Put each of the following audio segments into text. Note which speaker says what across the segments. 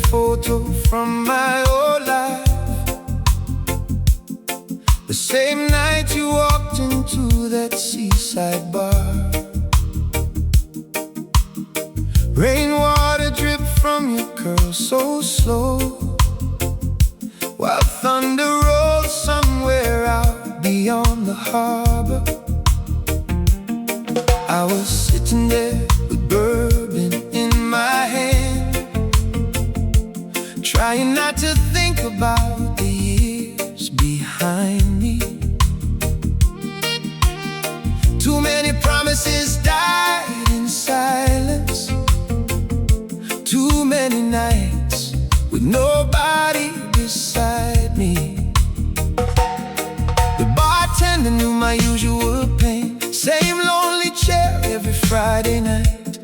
Speaker 1: photo from my old life. The same night you walked into that seaside bar. Rainwater drip from your curls so slow, while thunder rolls somewhere out beyond the harbor. I was sitting there with bourbon in my hand, trying not to think about the years behind me. Too many promises died in silence. Too many nights with nobody beside me. The bartender knew my usual pain, same lonely chair every Friday night.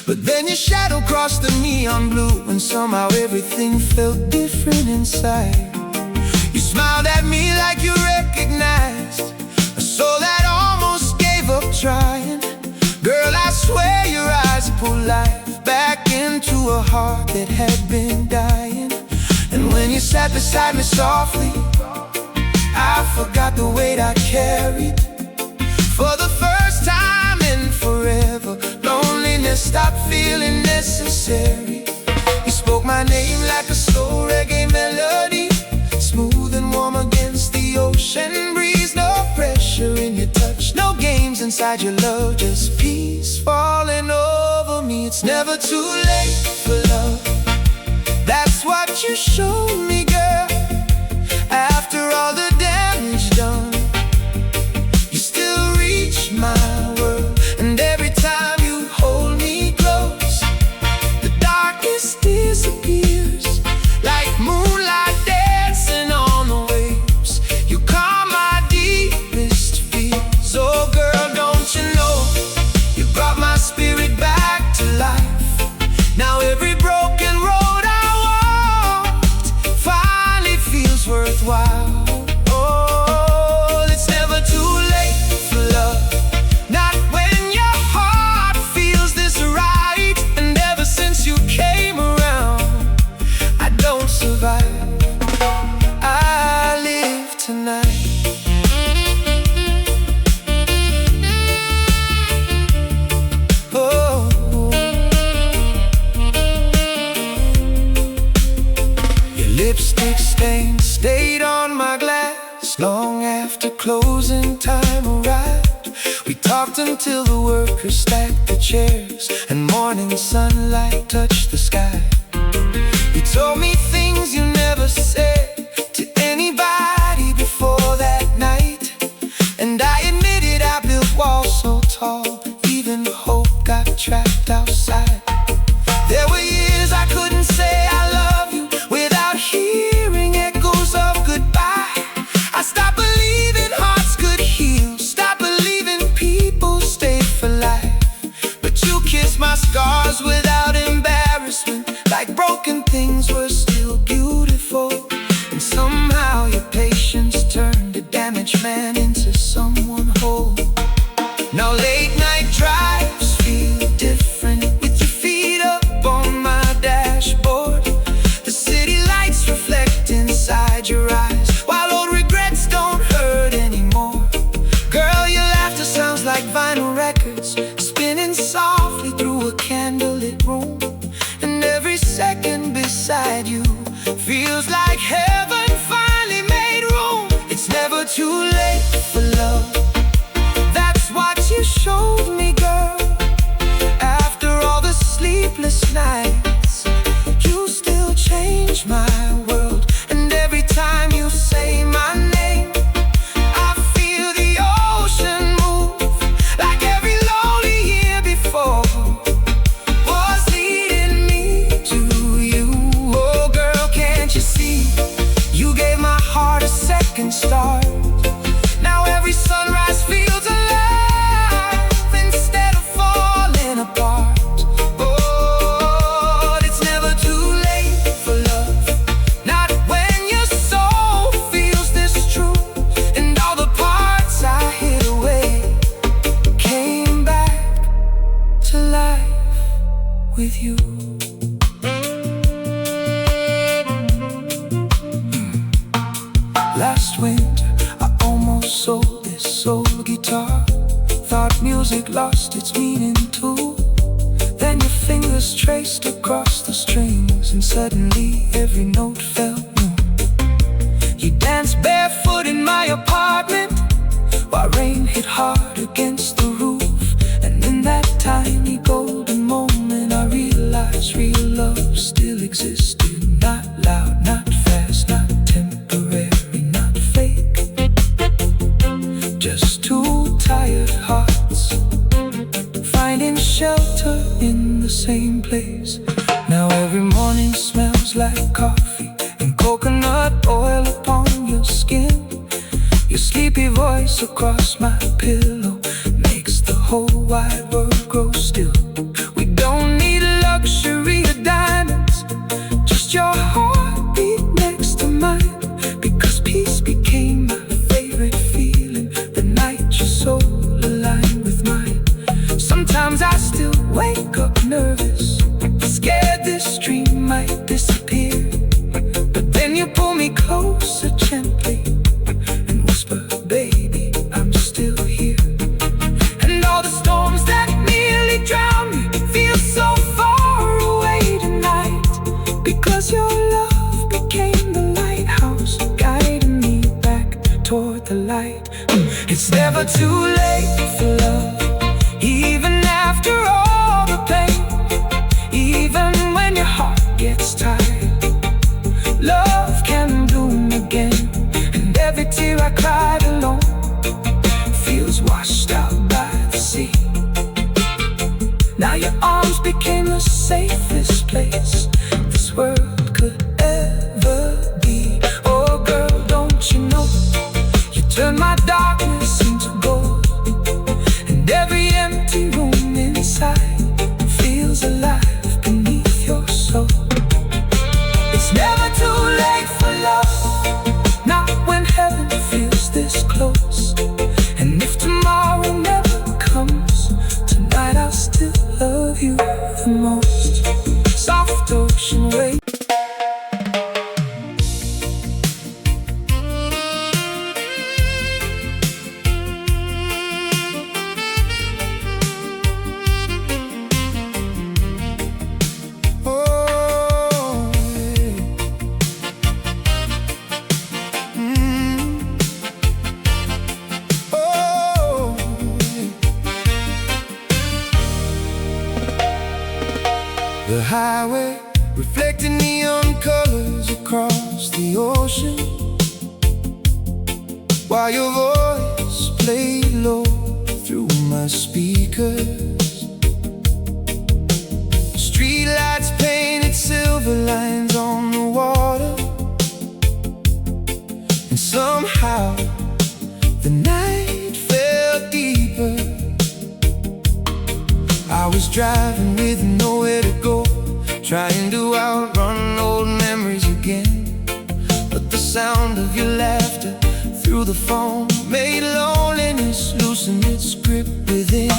Speaker 1: But then your shadow crossed the neon blue, and somehow everything felt different inside. You smiled at me like you recognized a soul that almost gave up trying. Girl, I swear your eyes pulled life back into a heart that had been dying. And when you sat beside me softly, I forgot the weight I carried. For the first time in forever, loneliness stopped feeling necessary. You spoke my name like a slow reggae melody, smooth and warm against the ocean breeze. No pressure in your touch, no games inside your love, just peace falling over me. It's never too late for love, that's what you showed me, girl. After all the damage done, you still reach my world. And every time you hold me close, the darkest disappears, like moonlight dancing on the waves. You calm my deepest fears. Oh girl, don't you know, you brought my spirit back to life. Now every broken road I walked finally feels worthwhile. Oh, it's never too late for love, not when your heart feels this right. And ever since you came around, I don't survive, I live tonight. Oh, your lipstick stain stayed on my glass long after closing time arrived. We talked until the workers stacked the chairs and morning sunlight touched the sky. You told me things you never said to anybody before that night, and I admitted I built walls so tall, even hope got trapped outside. There were years I couldn't say I love you without hearing echoes of goodbye. I stopped believing hearts could heal, stopped believing people stay for life. But you kissed my scars without embarrassment, like broken things were still beautiful. And somehow your patience turned a damaged man into someone whole. Now late night drives feel different with your feet up on my dashboard. The city lights reflect inside your eyes, while old regrets don't hurt anymore. Girl, your laughter sounds like vinyl records spinning softly through a candlelit room. And every second beside you feels like heaven finally made room. It's never too late for love, winter, I almost sold this soul guitar. Thought music lost its meaning too. Then your fingers traced across the strings, and suddenly every note felt new. You danced barefoot in my apartment while rain hit hard against the roof. And in that tiny golden moment, I realized real love still existed. Not loud, not fast, not temporary, not fake. Just two tired hearts finding shelter in the same place. Now every morning smells like coffee and coconut oil upon your skin. Your sleepy voice across my pillow makes the whole wide world grow still. We don't need luxury or diamonds, just your heartbeat next to mine. Because peace became my favorite feeling the night your soul aligned with mine. Sometimes I still wake up nervous, scared this dream might disappear. But then you pull me closer gently and whisper, baby, I'm still here. And all the storms that nearly drowned me feel so far away tonight, because your love became the lighthouse guiding me back toward the light. It's never too late for love, even after all the pain. Even when your heart gets tired, love can bloom again. And every tear I cried alone feels washed out by the sea. Now your arms became the safest place this world could ever be. Oh girl, don't you know, you turn my darkness into gold. And every empty room inside feels alive beneath your soul. It's never too late for love, not when heaven feels this close. And if tomorrow never comes, tonight I'll still love you the most. Soft ocean waves. The highway reflecting neon colors across the ocean, while your voice played low through my speakers. Streetlights painted silver lines on the water, and somehow the night felt deeper. I was driving with nowhere to go, trying to outrun old memories again. But the sound of your laughter through the phone made loneliness loosen its grip within.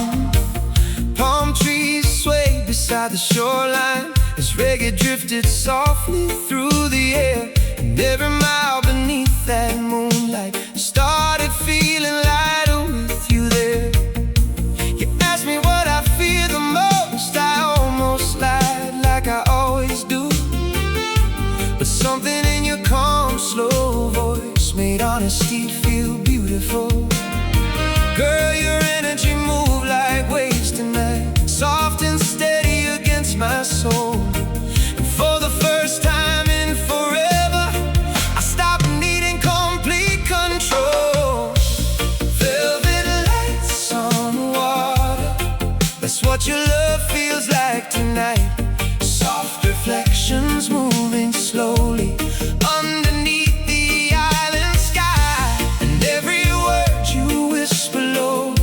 Speaker 1: Palm trees swayed beside the shoreline as reggae drifted softly through the air. And every mile beneath that moonlight started feeling lighter with you there. You asked me what I fear the most, I almost lied like I always do. But something in your calm, slow voice made honesty feel beautiful. Girl, your energy moved like waves tonight, soft and steady against my soul. And for the first time in forever, I stopped needing complete control. Velvet lights on the water, that's what your love feels like tonight. Soft reflections moving slowly underneath the island sky. And every word you whisper low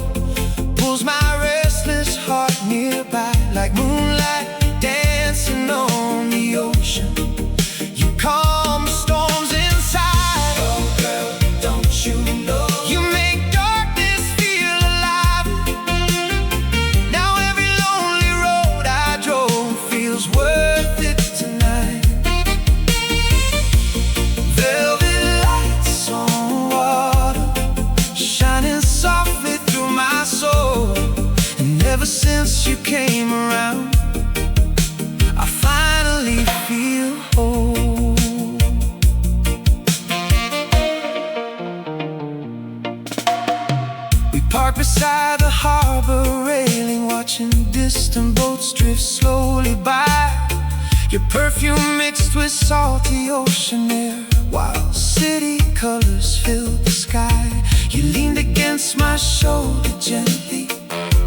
Speaker 1: Your perfume mixed with salty ocean air, while city colors filled the sky. You leaned against my shoulder gently,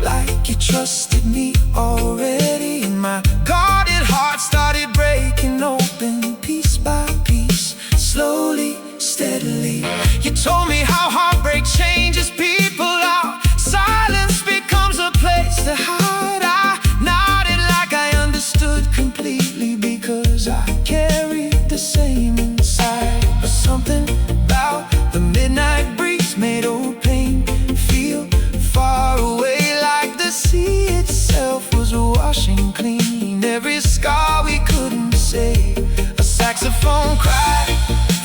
Speaker 1: like you trusted me already. And my guarded heart started breaking open, piece by piece, slowly, steadily. You told me how heartbreak changes people out. Silence becomes a place to hide. I nodded like I understood completely, because I carried the same inside. But something about the midnight breeze made old pain feel far away, like the sea itself was washing clean every scar we couldn't say. A saxophone cried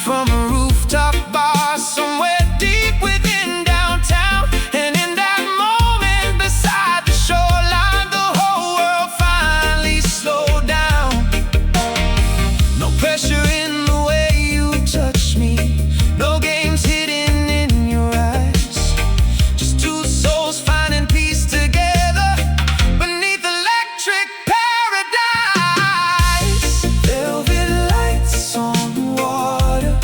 Speaker 1: from a rooftop bar somewhere deep within downtown. And in that moment beside the shoreline, the whole world finally slowed down. No pressure in the way you touch me, no games hidden in your eyes. Just two souls finding peace together beneath electric paradise. Velvet lights on the water,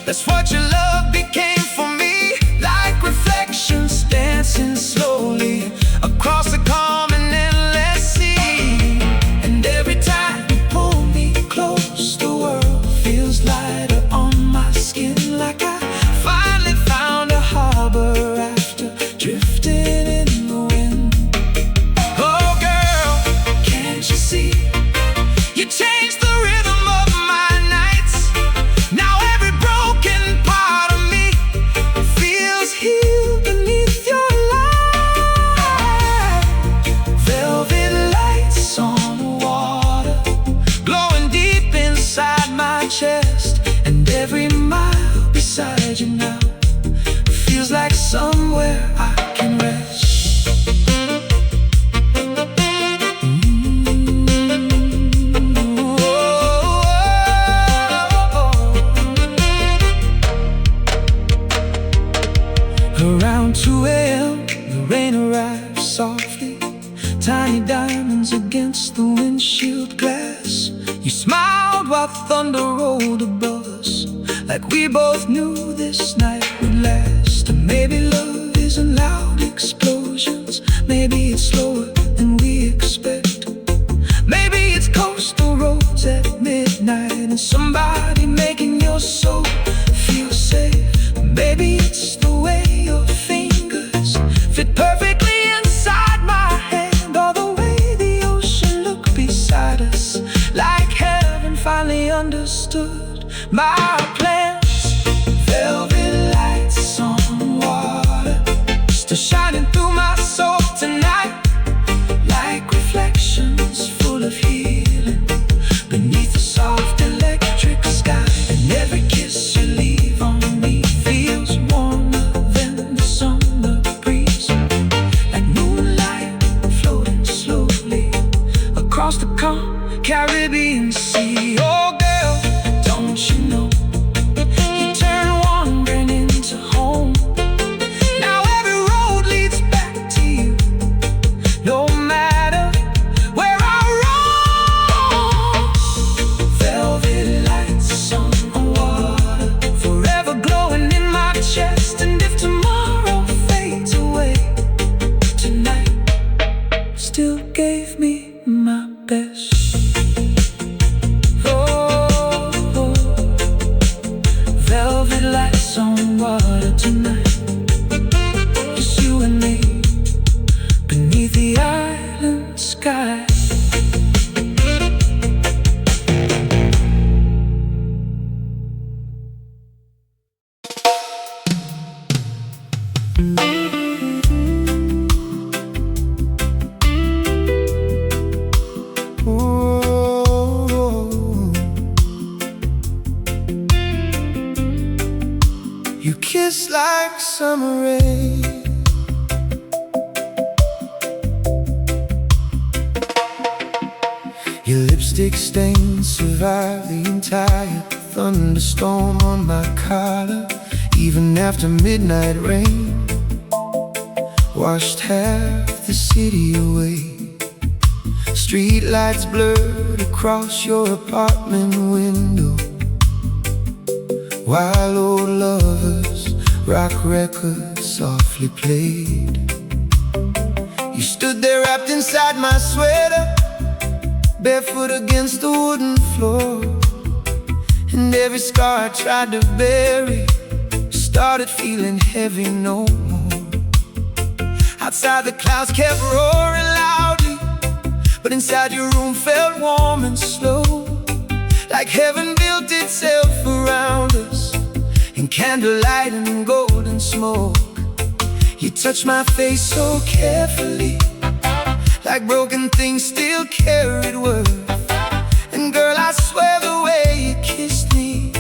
Speaker 1: that's what your love became for me. Like reflections dancing slowly across the calm and endless sea. And every time you pull me close, the world feels lighter on my skin, like I finally found a harbor after drifting in the wind. Oh girl, can't you see? You changed the rhythm of my nights. Now every broken part of me feels healed beneath your light. Velvet lights on the water, glowing deep inside my chest. And every mile beside you now feels like somewhere I can rest. Around 2 a.m. the rain arrives softly, tiny diamonds against the windshield glass. You smiled while thunder rolled above us, like we both knew this night would last. And maybe love isn't loud explosions, maybe it's slower than we expect. Maybe it's coastal roads at midnight and somebody making your soul feel safe. Maybe it's the way your fingers fit perfectly inside my hand, or the way the ocean looked beside us, like heaven finally understood my plans. Velvet lights on the water, still shining through my soul tonight, like reflections full of healing beneath the soft electric sky. And every kiss you leave on me feels warmer than the summer breeze, like moonlight floating slowly across the calm Caribbean Sea. Oh girl, don't you know, you turn wandering into home. Now every road leads back to you, no matter where I roam. Velvet lights on the water, forever glowing in my chest. And if tomorrow fades away, tonight still gave me my best. Oh, oh. Velvet lights on water tonight, just you and me beneath the island sky. Ooh. You kiss like summer rain, your lipstick stains survive the entire thunderstorm on my collar. Even after midnight rain washed half the city away, Street lights blurred across your apartment window, while old lovers' rock records softly played. You stood there wrapped inside my sweater, barefoot against the wooden floor, and every scar I tried to bury started feeling heavy no more. Outside the clouds kept roaring loudly, but inside your room felt warm and slow, like heaven built itself around us in candlelight and golden smoke. You touched my face so carefully, like broken things still carried worth. And girl, I swear the way you kissed me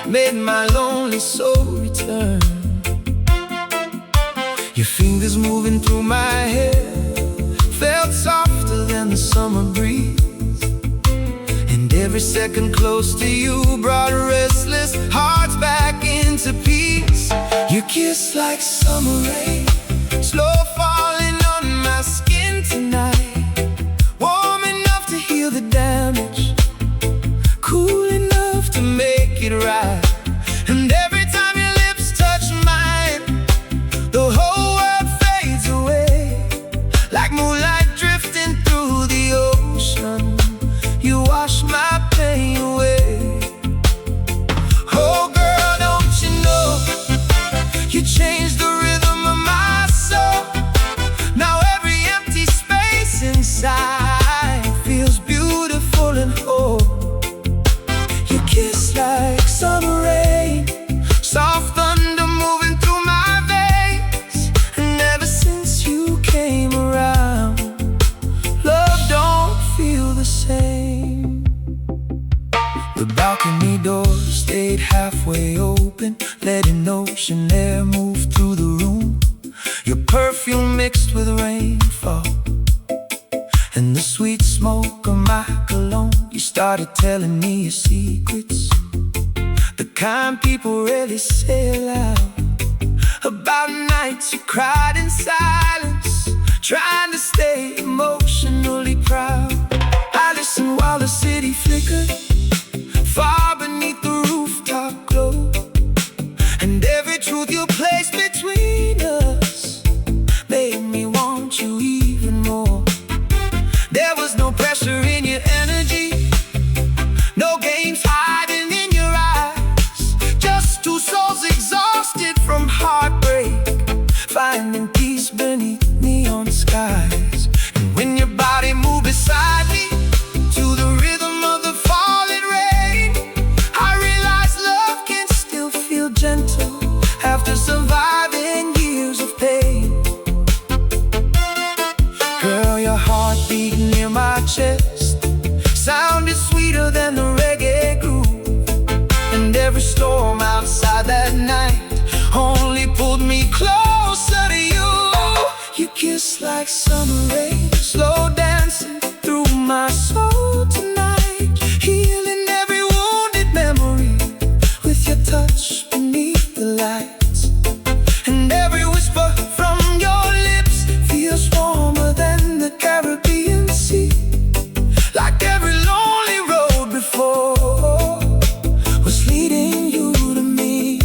Speaker 1: made my lonely soul return. Your fingers moving through my hair felt softer than the summer breeze, and every second close to you brought restless hearts back into peace. You kiss like summer rain, slow falling on my skin tonight, warm enough to heal the damage, cool enough to make it right. And every time your lips touch mine, the whole world fades away, like moonlight drifting through the ocean. You wash my pain away. Oh girl, don't you know, you changed the rhythm of my soul. Now every empty space inside feels beautiful and whole. You kiss like summer rain, soft thunder moving through my veins. And ever since you came around, love don't feel the same. The balcony door stayed halfway open, letting ocean air move through the room. Your perfume mixed with rainfall and the sweet smoke of my cologne. You started telling me your secrets, the kind people rarely say aloud. About nights you cried in silence, trying to stay emotionally proud. I listened while the city flickered far beneath the rooftop glow, and every truth you placed between us made me want you even more. There was no pressure in your energy, no games hiding in your eyes, just two souls exhausted from heartbreak, finding peace beneath neon skies. And when your body moved beside me to the rhythm of the falling rain, I realized love can still feel gentle after surviving years of pain. Girl, your heartbeat near my chest sounded sweeter than the reggae groove, and every storm outside that night only pulled me closer to you. You kiss like summer rain, slow dancing through my soul tonight, healing every wounded memory with your touch beneath the lights. And every whisper from your lips feels warmer than the Caribbean Sea, like every lonely road before was leading you to me.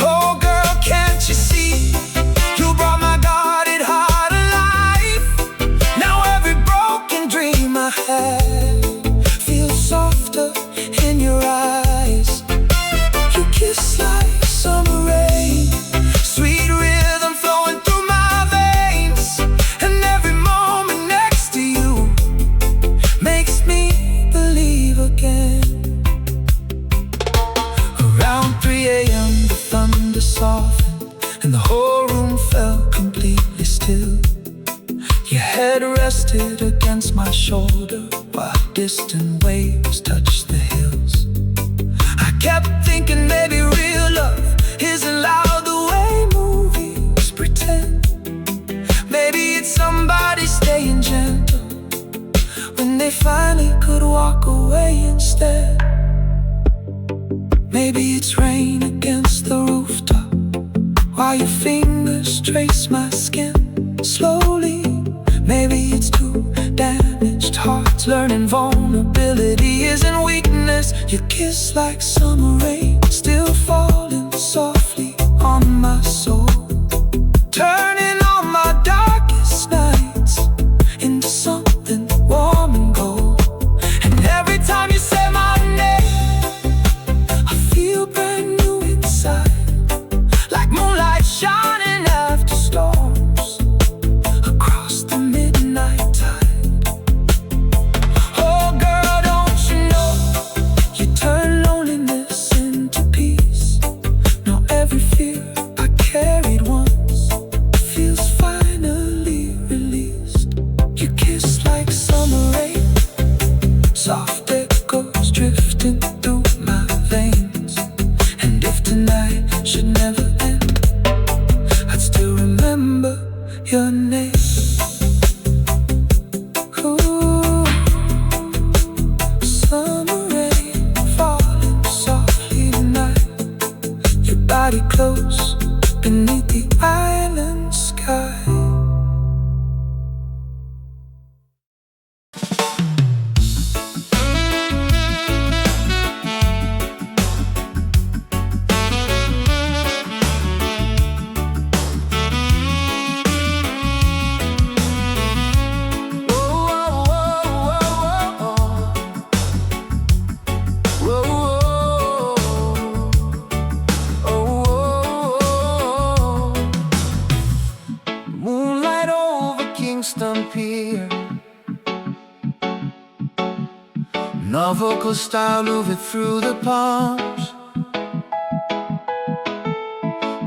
Speaker 1: Oh girl, can't you see, you brought my guarded heart alive. Now every broken dream I had feels softer in your eyes. You kiss like summer rain, sweet rhythm flowing through my veins, and every moment next to you makes me believe again. Around 3 a.m. the thunder softened, and the whole room felt completely still. Your head rested against my shoulder while distant waves touched the hills. I kept thinking maybe real love isn't loud the way movies pretend. Maybe it's somebody staying gentle when they finally could walk away instead. Maybe it's rain against the rooftop while your fingers trace my skin slowly. Maybe it's too learning vulnerability isn't weakness. You kiss like summer rain, still falling softly on my soul, turning all my darkest nights into something warm and gold. And every time you say my name, I feel brand new inside, like moonlight shining after storms across the midnight tide. Oh girl, don't you know, you turn loneliness into peace. Now every fear I carried once feels finally released. You kiss like summer rain, soft echoes drifting through my veins. And if tonight should never end, I'd still remember your name. Ooh, summer rain falling softly tonight, your body close beneath the island sky. Moonlight over Kingston Pier, novel style moving through the palms.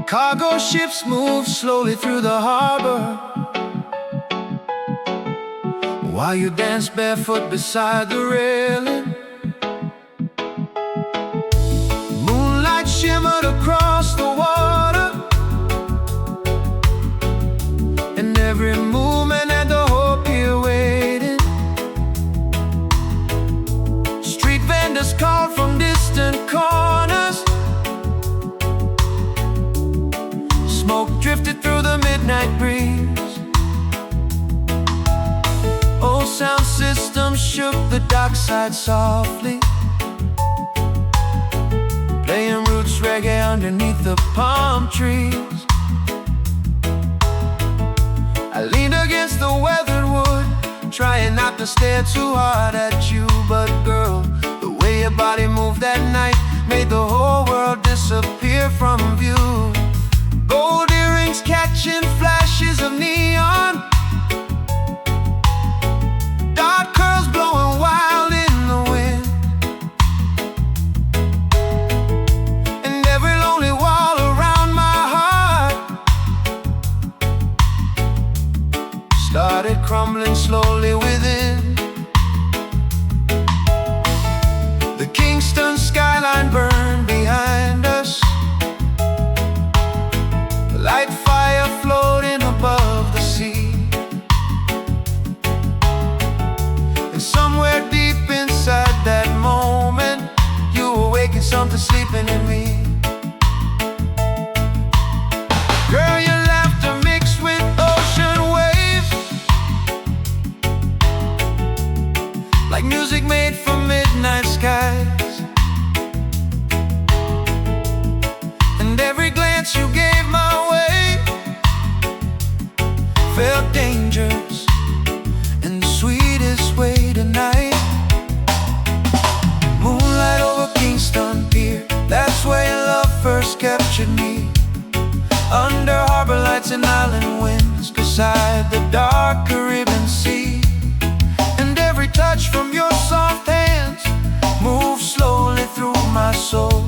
Speaker 1: Cargo ships move slowly through the harbor, while you dance barefoot beside the railing. Moonlight shimmered across the water, and every movement had the hope here waiting. Street vendors called from distant corners, smoke drifted through the midnight breeze. Old sound systems shook the dockside softly, playing roots reggae underneath the palm trees. I leaned against the weathered wood, trying not to stare too hard at you. But girl, the way your body moved that night made the whole world disappear from view. Gold earrings catching flashes of neon, dark curls blowing wild in the wind, and every lonely wall around my heart started crumbling slowly within. The Kingston skyline burned behind us, light fire floating above the sea. And somewhere deep inside that moment, you awakened something sleeping in me. Girl, your laughter mixed with ocean waves, like music made from midnight skies. And every glance you gave my way felt dangerous in the sweetest way tonight. Moonlight over Kingston Pier, that's where your love first captured me. Under harbor lights and island winds, beside the dark Caribbean Sea. And every touch from your soft hands moved slowly through my soul,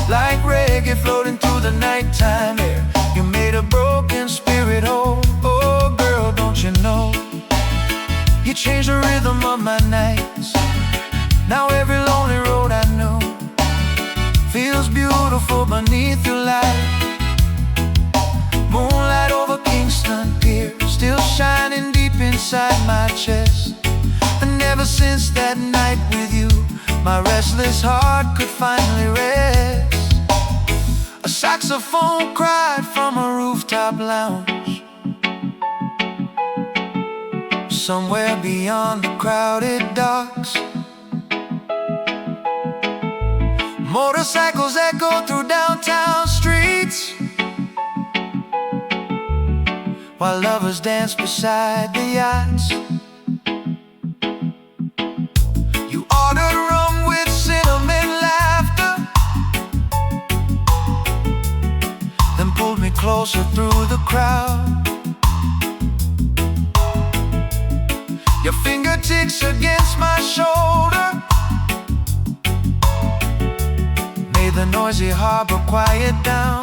Speaker 1: like reggae floating through the nighttime air. You made a broken spirit whole. Oh girl, don't you know, you changed the rhythm of my nights. Now every lonely road I know feels beautiful beneath your light. Moonlight over Kingston Pier, still shining deep inside my chest. And ever since that night with you, my restless heart could finally rest. A saxophone cried from a rooftop lounge, somewhere beyond the crowded docks. Motorcycles echo through downtown streets, while lovers dance beside the yachts. You ordered rum with cinnamon laughter, then pulled me closer through the crowd. Your fingertips against my shoulder made the noisy harbor quiet down.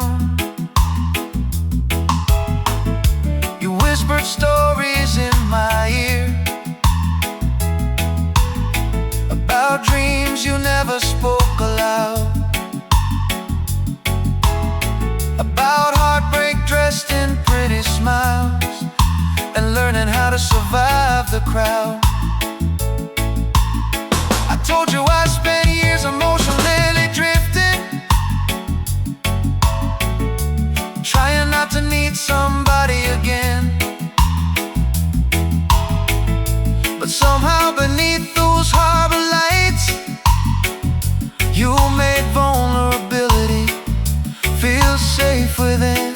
Speaker 1: You whispered stories in my ear about dreams you never spoke aloud, about heartbreak dressed in pretty smiles, and learning how to survive the crowd. I told you I spent years emotionally drifting, trying not to need somebody again. But somehow beneath those harbor lights, you made vulnerability feel safe within.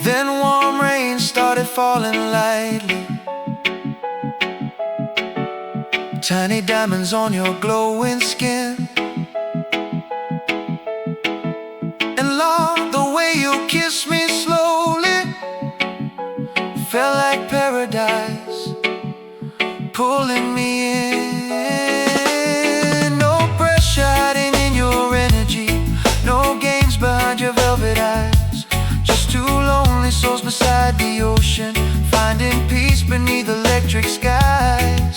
Speaker 1: Then warm rain started falling lightly, tiny diamonds on your glowing skin. And Lord, the way you kissed me slowly felt like paradise, pulling me in. No pressure hiding in your energy, no games behind your velvet eyes, just two lonely souls beside the ocean, finding peace beneath electric skies.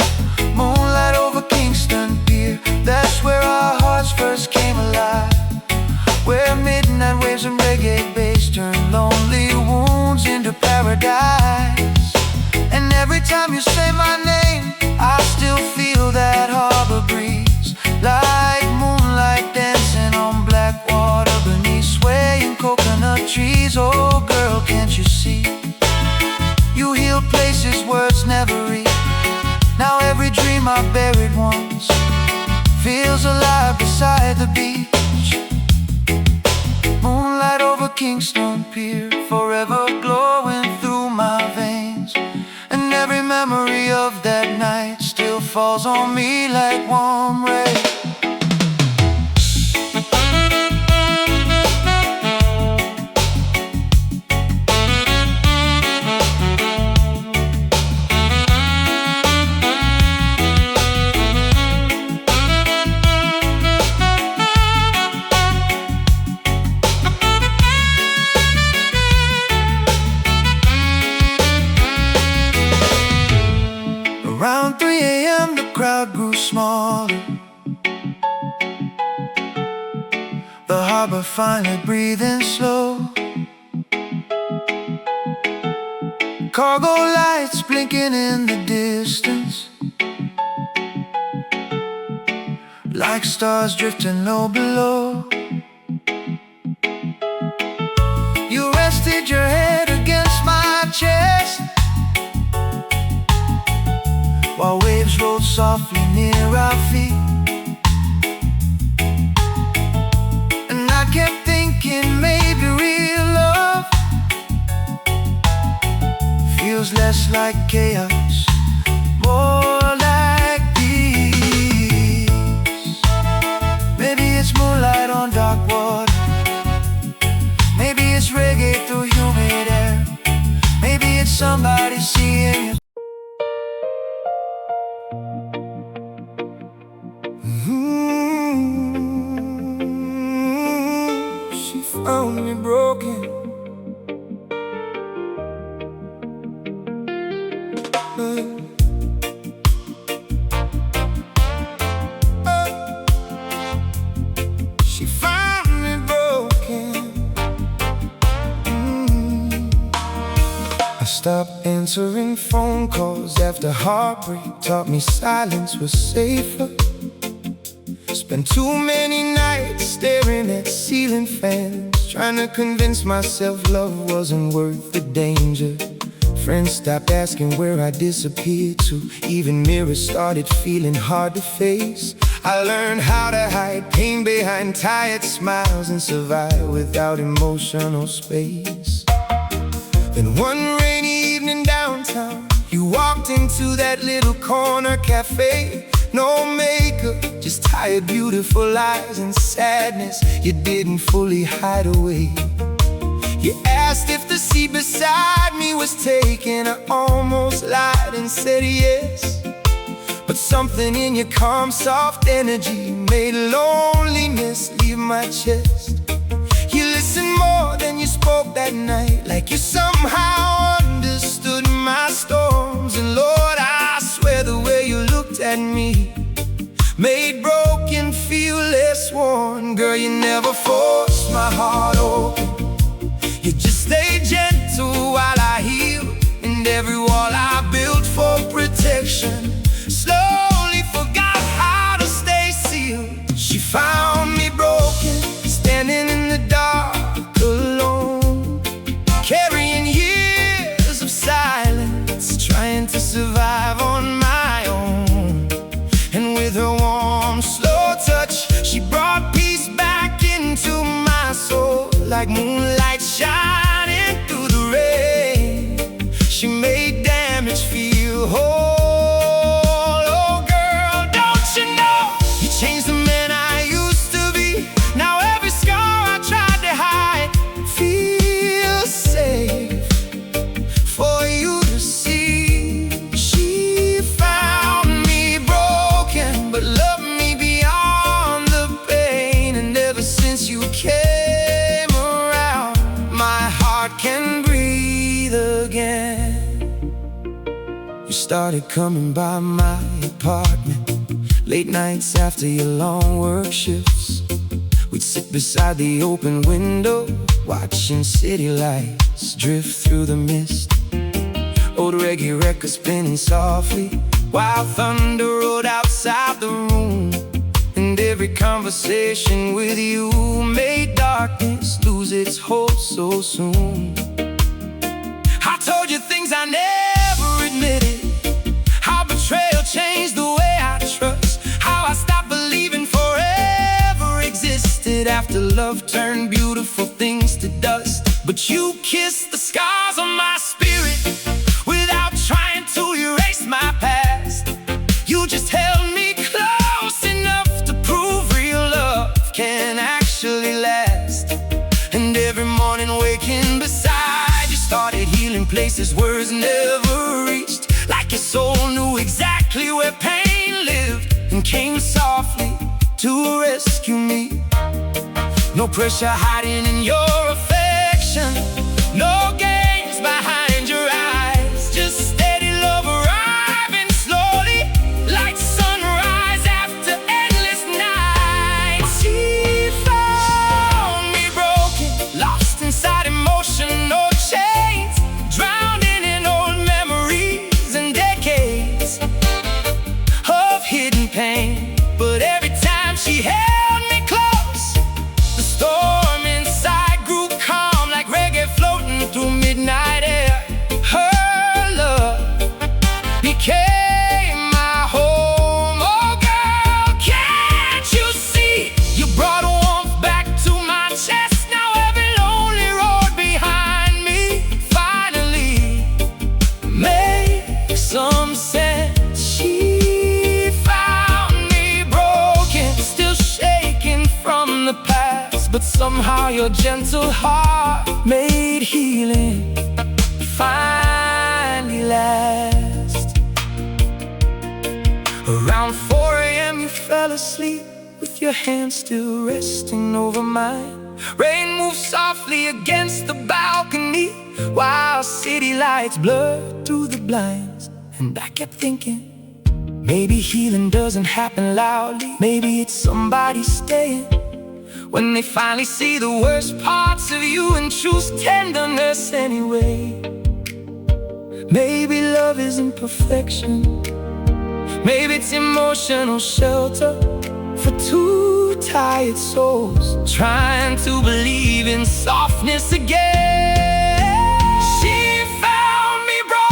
Speaker 1: Moonlight over Kingston Pier, that's where our hearts first came alive, where midnight waves and reggae bass turn lonely wounds into paradise. And every time you say my name, I still feel that harbor breeze, like moonlight dancing on black water beneath swaying coconut trees. Oh girl, can't you see? You heal places words never reach. Now every dream I buried once feels alive beside the beach. Moonlight over Kingston Pier, forever glowing through my veins. And every memory of that night still falls on me like warm rain. Around 3 a.m. the crowd grew smaller, the harbor finally breathing slow. Cargo lights blinking in the distance, like stars drifting low below. You rested your head against my chest, while waves rolled softly near our feet. And I kept thinking maybe real love feels less like chaos, more like peace. Maybe it's moonlight on dark water, maybe it's reggae through humid air, maybe it's somebody seeing you. She found me broken, she found me broken. I stopped answering phone calls after heartbreak taught me silence was safer. Spent too many nights staring at ceiling fans, trying to convince myself love wasn't worth the danger. Friends stopped asking where I disappeared to. Even mirrors started feeling hard to face. I learned how to hide pain behind tired smiles and survive without emotional space. Then one rainy evening downtown, you walked into that little corner cafe. No makeup, just tired, beautiful eyes and sadness you didn't fully hide away. You asked if the seat beside me was taken. I almost lied and said yes, but something in your calm, soft energy made loneliness leave my chest. You listened more than you spoke that night, like you somehow understood my storms. And Lord, I swear the way you looked at me made broken feel less worn. Girl, you never forced my heart open. You just stayed gentle while I healed. And every wall I built for protection slowly forgot how to stay sealed. She found me broken, standing in the dark alone, carrying years of silence, trying to survive on my own. And with her warm, slow touch, she brought peace back into my soul. Like moonlight shining through the rain, she made damage feel whole. Oh girl, don't you know, you changed the man I used to be. Now every scar I tried to hide feels safe for you to see. She found me broken, but loved me beyond the pain. And ever since you came can breathe again. You started coming by my apartment late nights after your long work shifts. We'd sit beside the open window, watching city lights drift through the mist. Old reggae records spinning softly while thunder rolled outside the room. And every conversation with you made darkness lose its hold so soon. I told you things I never admitted, how betrayal changed the way I trust, how I stopped believing forever existed after love turned beautiful things to dust. But you kissed the scars on my spirit without trying to erase my past. You just held me close enough to prove real love can actually last. And every morning waking beside you started healing places words never reached. Like your soul knew exactly where pain lived and came softly to rescue me. No pressure hiding in your affection, no games behind your eyes, just steady love arriving slowly like sunrise after endless nights. She found me broken, lost inside emotional chains, drowning in old memories and decades of hidden pain. But every time she held me close, the storm inside grew calm like reggae floating through midnight air. Her love became my home. Oh girl, can't you see? You brought warmth back to my chest. Now every lonely road behind me finally makes some sense. She found me broken, still shaking from the past, but somehow your gentle heart made healing finally last. Around 4 a.m. you fell asleep with your hand still resting over mine. Rain moved softly against the balcony while city lights blurred through the blinds. And I kept thinking, maybe healing doesn't happen loudly. Maybe it's somebody staying when they finally see the worst parts of you and choose tenderness anyway. Maybe love isn't perfection, maybe it's emotional shelter for two tired souls trying to believe in softness again. She found me broken,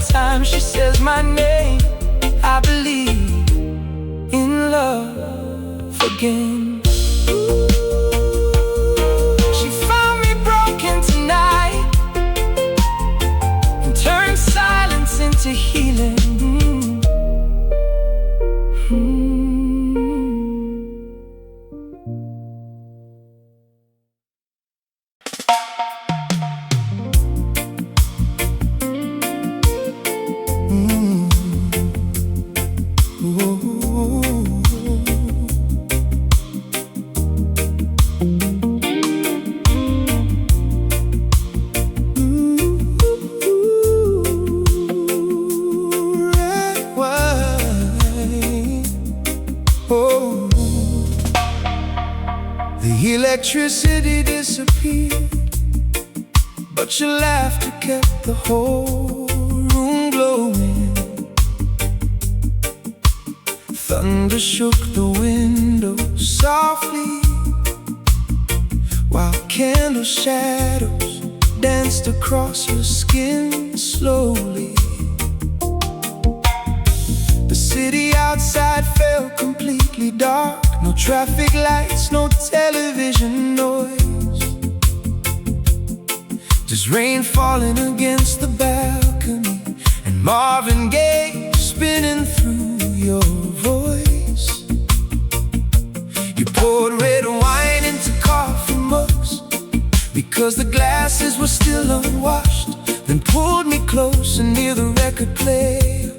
Speaker 1: time she says my name, I believe in love again. She found me broken tonight and turned silence into healing. The electricity disappeared, but your laughter kept the whole room glowing. Thunder shook the window softly, while candle shadows danced across your skin slowly. The city outside felt completely dark. No traffic lights, no television noise, just rain falling against the balcony and Marvin Gaye spinning through your voice. You poured red wine into coffee mugs because the glasses were still unwashed, then pulled me closer near the record player,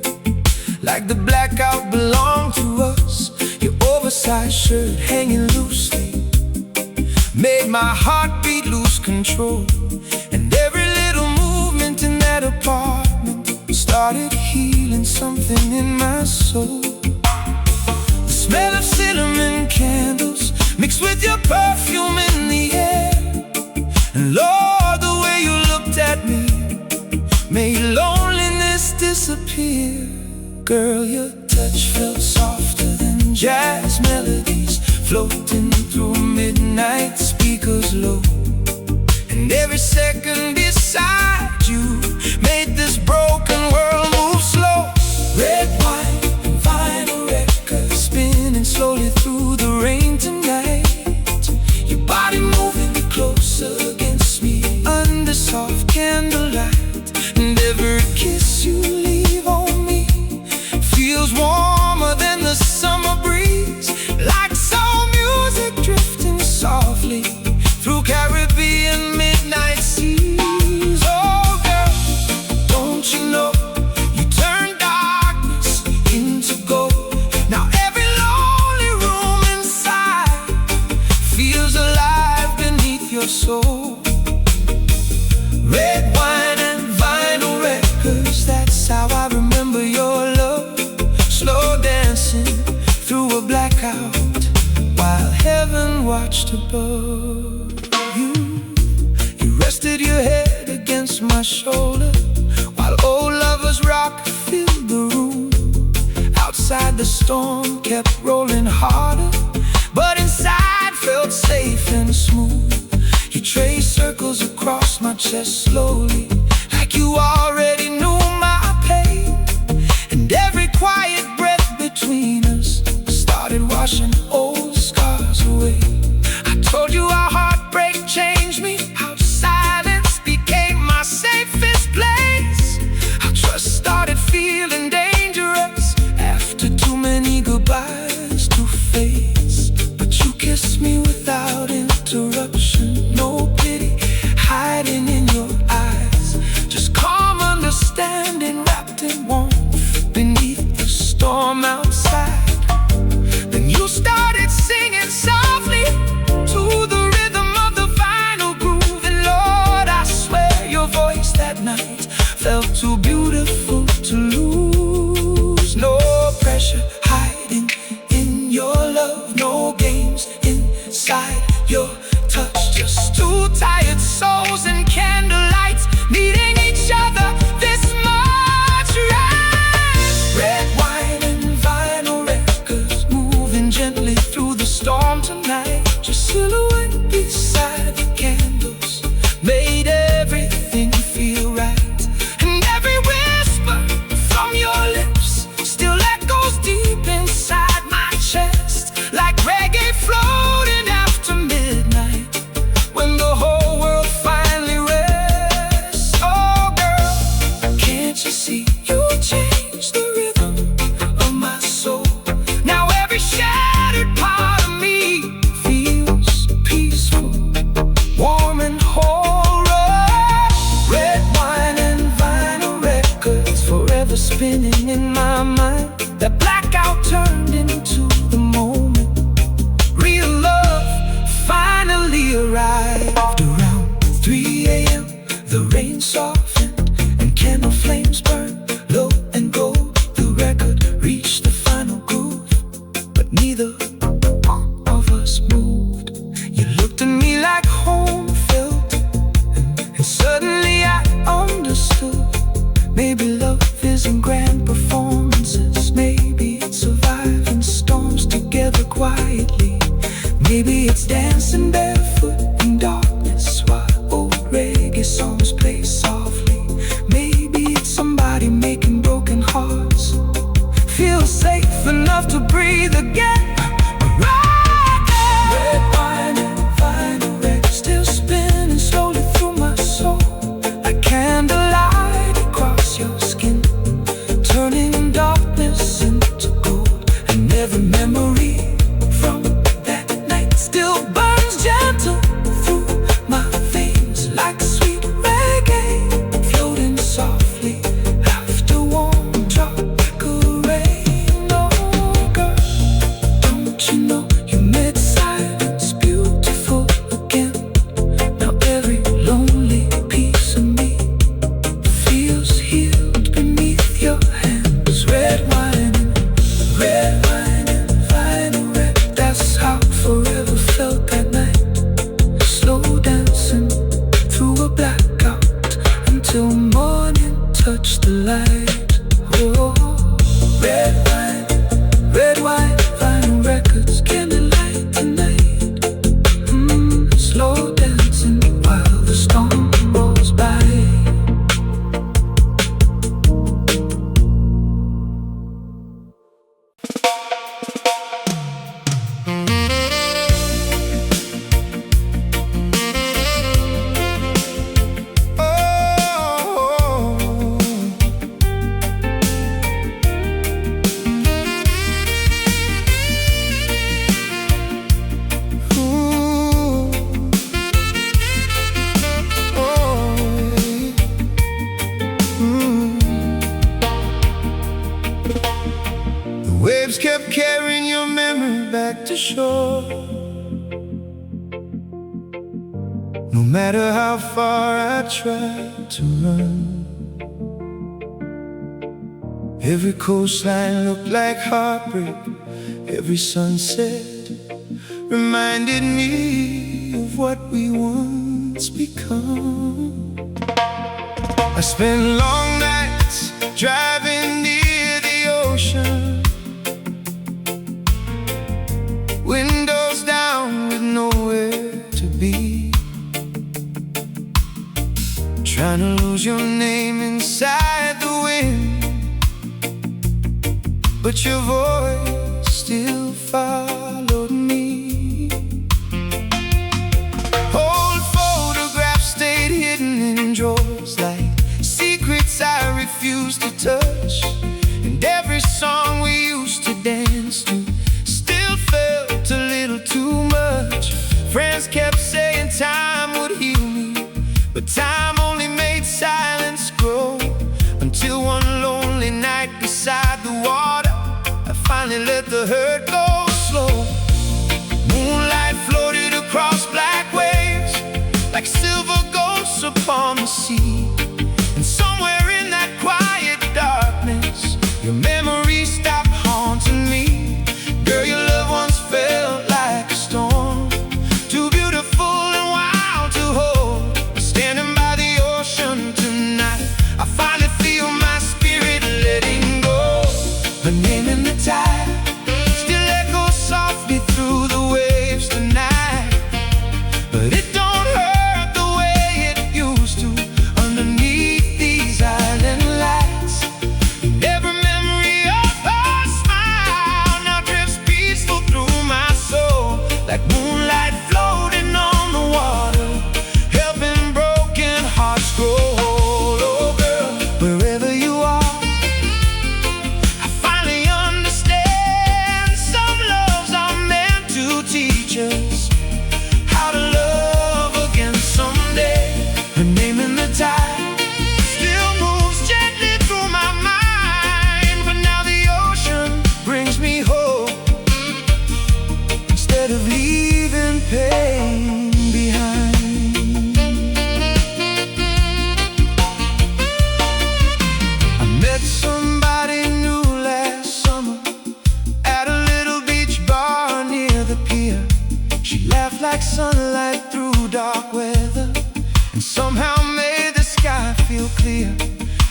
Speaker 1: like the blackout belonged to us. Your oversized shirt hanging loosely made my heartbeat lose control, and every little movement in that apartment started healing something in my soul. The smell of cinnamon candles mixed with your perfume in the air, and Lord, the way you looked at me made loneliness disappear. Girl, your touch felt softer than jazz melodies floating through midnight speakers low, and every second beside you made this broken world move slow. Red wine and vinyl records spinning slowly through the rain tonight, your body moving closer against me under soft candlelight, and every kiss you leave on me feels warmer than the summer breeze, like soul music drifting softly through Caribbean midnight seas. Oh girl, don't you know you turn darkness into gold? Now every lonely room inside feels alive beneath your soul. Red wine and vinyl records, that's how I remember your love. Slow dancing through a blackout while heaven watched above you. You rested your head against my shoulder while old lovers' rock filled the room. Outside the storm kept rolling harder, but inside felt safe and smooth. You traced circles across my chest slowly, like you already knew my pain, and every quiet breath between us started washing old scars away. I told you our heartbreak changed me, how silence became my safest place. How trust started feeling dangerous after too many goodbyes to face. But you kissed me without interruption, no pity hiding in your eyes, just calm understanding wrapped in warmth beneath the storm outside. Then you started singing softly to the rhythm of the vinyl groove, and Lord, I swear your voice that night felt too beautiful to lose. No pressure hiding in your love, no games inside your touch, just two tired souls and candlelight needing each other this much. Right? Red wine and vinyl records moving gently through the storm tonight. Your silhouette beside the candles made everything feel right, and every whisper Maybe it's dancing barefoot in darkness while old reggae songs play softly. Maybe it's somebody making broken hearts feel safe enough to breathe again. Red wine and vinyl records still spinning slowly through my soul, like candlelight across your skin, turning darkness into gold. And every memory from that night still burns gentle through my veins, like sweet reggae floating softly after warm tropical rain. Oh girl, don't you know you made silence beautiful again? Now every lonely piece of me feels healed beneath your hands. Red wine and vinyl red, that's how forever felt that night. Slow dancing through a blackout until morning touched the light. Oh, red wine, vinyl records, candlelight tonight. Slow dancing while the storm rolls by. The waves kept carrying your memory back to shore. No matter how far I tried to run, every coastline looked like heartbreak. Every sunset reminded me of what we once become. I spent long nights driving near the ocean, windows down with nowhere to be, trying to lose your name inside the wind, but your voice still followed me. Old photographs stayed hidden in drawers, like secrets I refused to touch. And every song we used to dance to still felt a little too much. Friends kept saying time would heal me, but time only made silence grow. Until one lonely night beside the water, I finally let the hurt go slow. Moonlight floated across black waves like silver ghosts upon the sea. And somewhere in that quiet darkness, your memory stopped haunting me. Girl, your love once felt like a storm, too beautiful and wild to hold. Standing by the ocean tonight, I finally feel my spirit letting go. Her name in the tide still echoes softly through the waves tonight, but it don't hurt the way it used to underneath these island lights. And every memory of her smile now drifts peaceful through my soul, like moonlight floating on the water, helping broken hearts grow whole. Oh girl, wherever you are, I finally understand some loves are meant to teach us how to love again someday. Her name in the tide still moves gently through my mind, but now the ocean brings me hope instead of leaving pain behind. I met somebody new last summer at a little beach bar near the pier. She laughed like sunlight through dark weather, and somehow made the sky feel clear.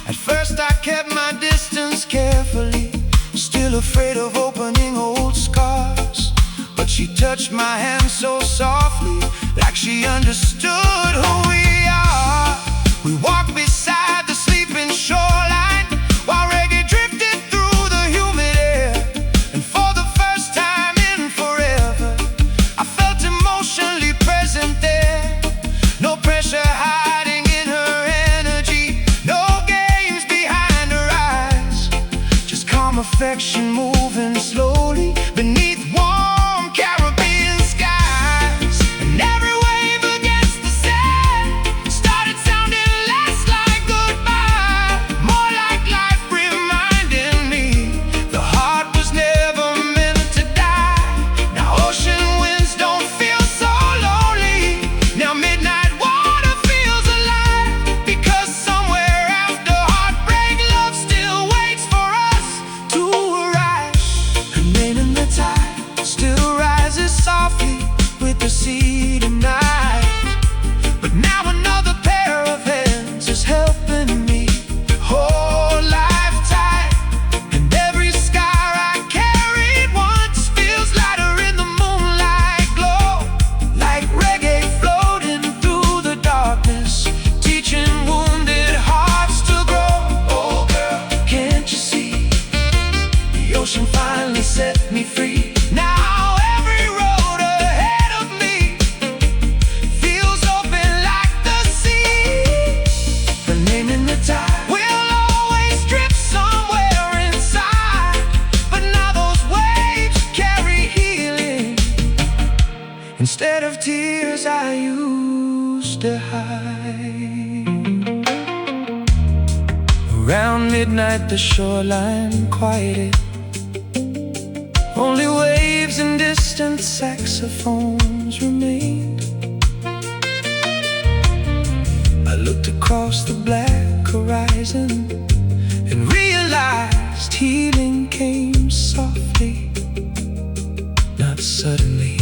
Speaker 1: At first I kept my distance carefully, still afraid of opening old scars, but she touched touched my hand so softly, like she understood who we are. We walked beside the sleeping shoreline, while reggae drifted through the humid air. And for the first time in forever, I felt emotionally present there. No pressure hiding in her energy, no games behind her eyes, just calm affection moving slowly beneath warm Caribbean skies. And every wave against the sand started sounding less like goodbye, more like life reminding me the heart was never meant to die. Now ocean winds don't feel so lonely, now midnight water feels alive, because somewhere after heartbreak, love still waits for us to arrive. Her name in the tide still rises softly with the sea tonight. But now another pair of hands is helping me hold life tight. And every scar I carried once feels lighter in the moonlight glow, like reggae floating through the darkness, teaching wounded hearts to grow. Oh girl, can't you see? The ocean finally set me free. Now every road ahead of me feels open like the sea. Her name in the tide will always drift somewhere inside. But now those waves carry healing instead of tears I used to hide. Around midnight the shoreline quieted, only waves and distant saxophones remained. I looked across the black horizon and realized healing came softly, not suddenly.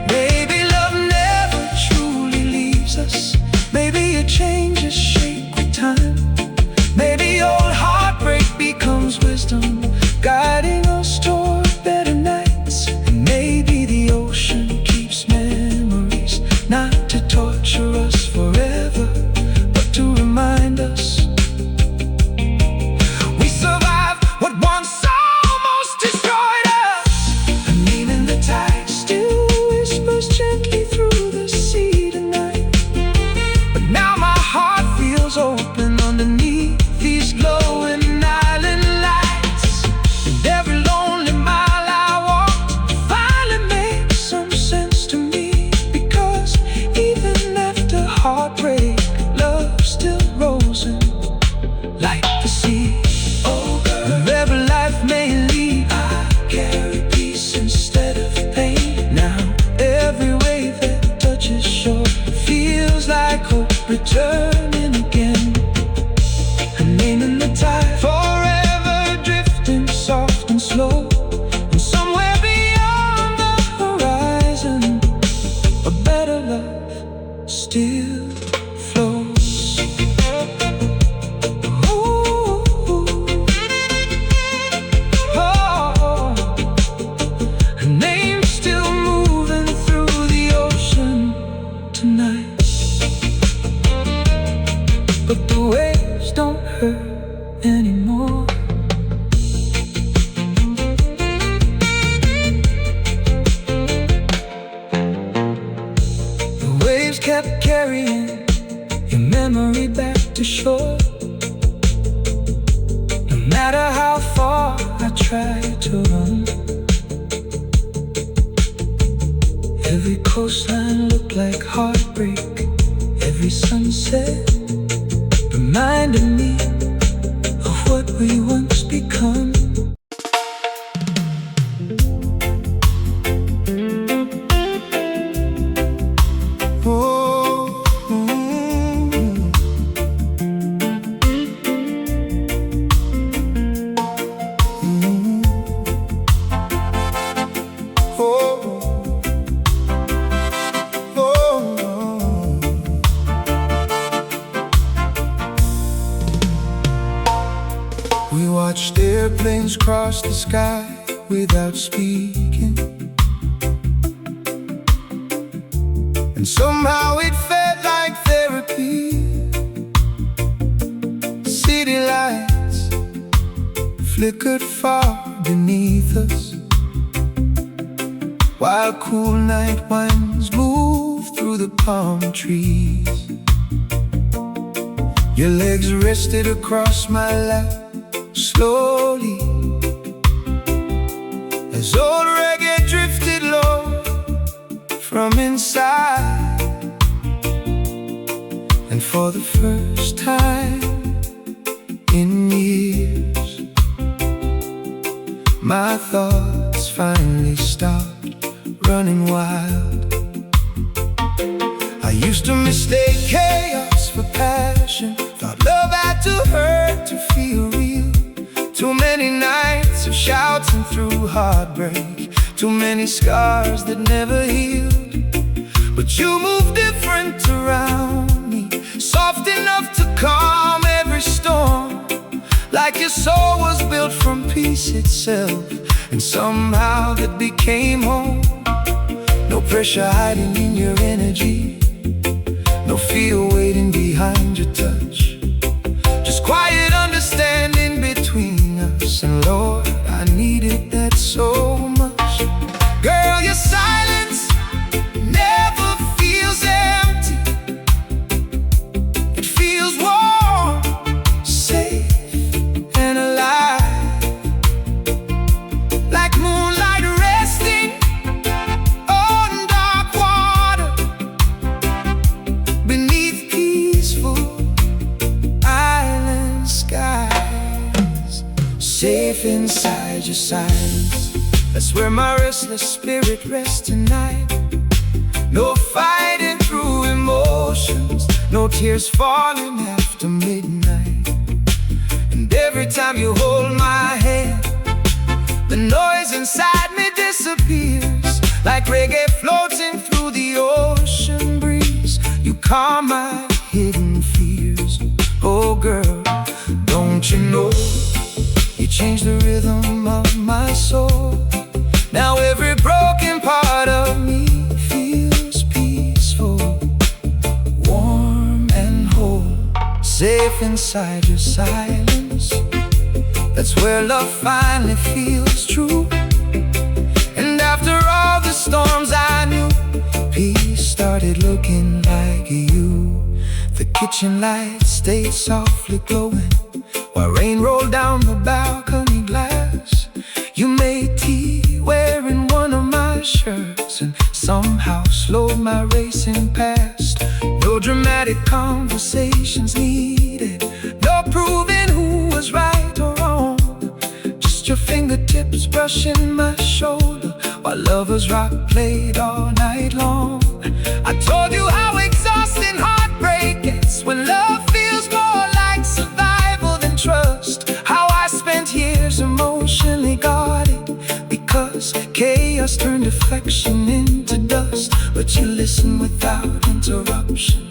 Speaker 1: Maybe love never truly leaves us. Maybe it changes shape with time. Maybe old heartbreak becomes wisdom, guiding us toward better nights. And maybe the ocean keeps memories, not to torture us forever, but to remind us we survived what once almost destroyed us. The name in the tide still whispers gently through the sea tonight. But now my heart feels open underneath these glowing island lights. And every lonely mile I walked finally makes some sense to me, because even after heartbreak, love still rolls in like the sea. Oh girl, wherever life may lead, I carry peace instead of pain. Now every wave that touches shore feels like hope returning again. Her name in the tide, forever drifting soft and slow. And somewhere beyond the horizon, a better love still flows. Ooh, oh, her name's still moving through the ocean tonight. But the waves don't hurt anymore. The waves kept carrying your memory back to shore. No matter how far I tried to run, every coastline looked like heartbreak. Every sunset reminded me of what we once become. Oh, We watched airplanes cross the sky without speaking. and somehow it felt like therapy. City lights flickered far beneath us, while cool night winds moved through the palm trees. Your legs rested across my lap slowly, as old reggae drifted low from inside. And for the first time in years, my thoughts finally stopped running wild. I used to mistake chaos for passion, thought love had to hurt to feel real. Too many nights of shouting through heartbreak, too many scars that never healed. But you move different around me, soft enough to calm every storm, like your soul was built from peace itself, and somehow that became home. No pressure hiding in your energy, no fear waiting behind your touch, just quiet understanding between us. And Lord, I needed that so much. Girl, your silence never feels empty. It feels warm, safe, and alive, like moonlight resting on dark water, beneath peaceful island skies. Safe inside your silence, that's where my restless spirit rests tonight. No fighting through emotions, no tears falling after midnight. And every time you hold my hand, the noise inside me disappears, like reggae floating through the ocean breeze. You calm my hidden fears. Oh girl, don't you know, you changed the rhythm of my soul. Now every broken part of me feels peaceful, warm and whole. Safe inside your silence, that's where love finally feels true. And after all the storms I knew, peace started looking like you. The kitchen lights stayed softly glowing, while rain rolled down the balcony glass. You made tea wearing one of my shirts, and somehow slowed my racing past. No dramatic conversations needed, no proving who was right or wrong, just your fingertips brushing my shoulder, while lovers rock played all night long. I told you how exhausting heartbreak gets when love feels more like survival than trust. How I spent years emotionally guarded, because chaos turned affection into dust. But you listen without interruption,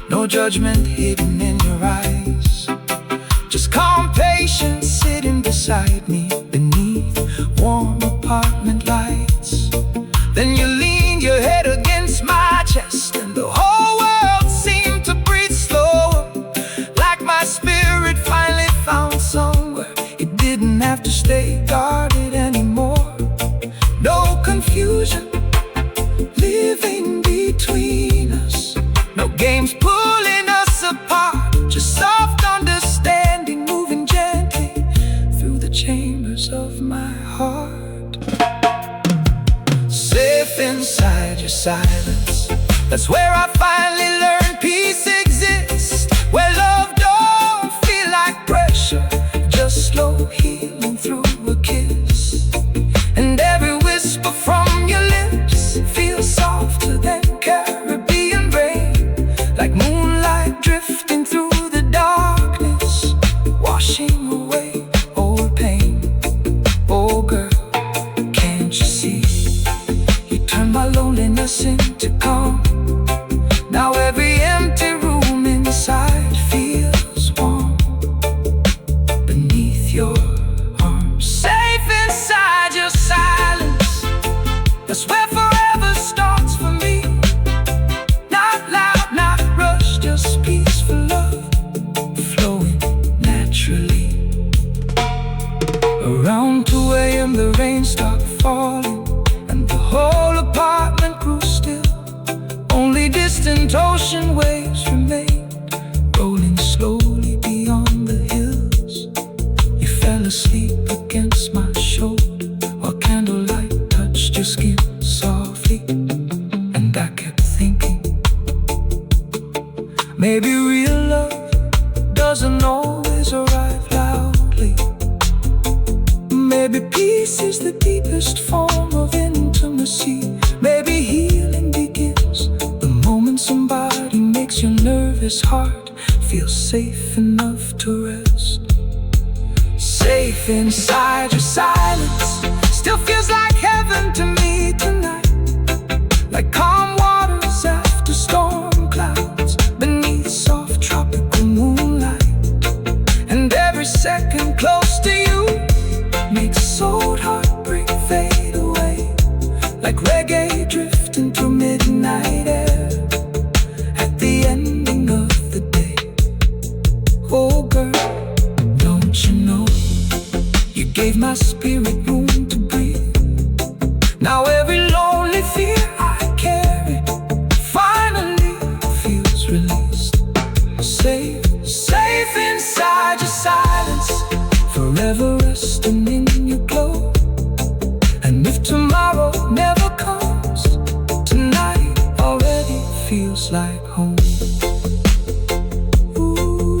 Speaker 1: no judgment hidden in your eyes, just calm patience sitting beside me beneath warm apartment lights. Then you leaned your head against my chest, and the whole world seemed to breathe slower, like my spirit finally found somewhere it didn't have to stay guarded anymore. No confusion living between us, no games pulling us apart, just soft understanding moving gently through the chambers of my heart. Safe inside your silence, that's where I finally learned peace exists, where love don't feel like pressure, just slow healing through a kiss. And every whisper from your lips feels softer than Caribbean rain, like moonlight drifting through the darkness, washing away old pain. Oh girl, can't you see, you turn my loneliness into calm. Now every empty room inside feels warm beneath your arms. Safe inside your silence, that's where forever starts for me. ocean waves remained, rolling slowly beyond the hills. You fell asleep against my shoulder, while candlelight touched your skin softly. And I kept thinking, maybe real love doesn't always arrive loudly. Maybe peace is the deepest form of intimacy. Maybe healing begins the moment somebody makes your nervous heart feel safe enough to rest. Safe inside your silence still feels like heaven to me tonight. Like calm waters after storm clouds beneath soft tropical moonlight. And every second close to you makes old heartbreak fade away. Like reggae drifting through midnight air at the ending of the day. Oh girl, don't you know, you gave my spirit room to breathe. Now every lonely fear I carry finally feels released. Safe, safe inside your silence, forever resting in your glow. And if tomorrow never comes, tonight already feels like home. Ooh,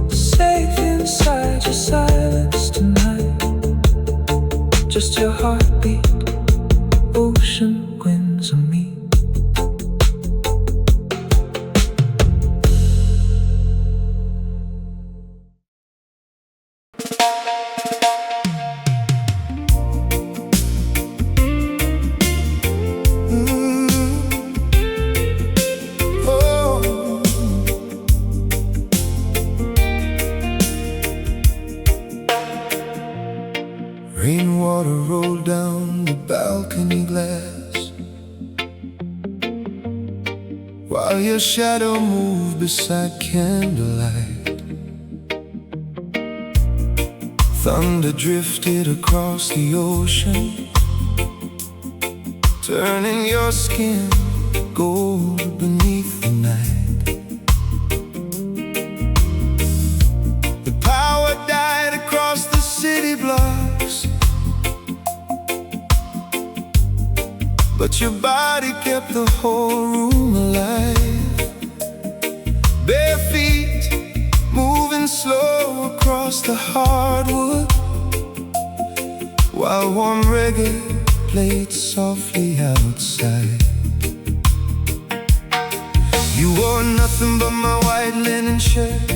Speaker 1: safe inside your silence tonight. Just your heartbeat, ocean winds and me.
Speaker 2: Rainwater rolled down the balcony glass, while your shadow moved beside candlelight. Thunder drifted across the ocean, turning your skin gold beneath the night. The power died across the city blocks, but your body kept the whole room alive. Bare feet moving slow across the hardwood, while warm reggae played softly outside. You wore nothing but my white linen shirt,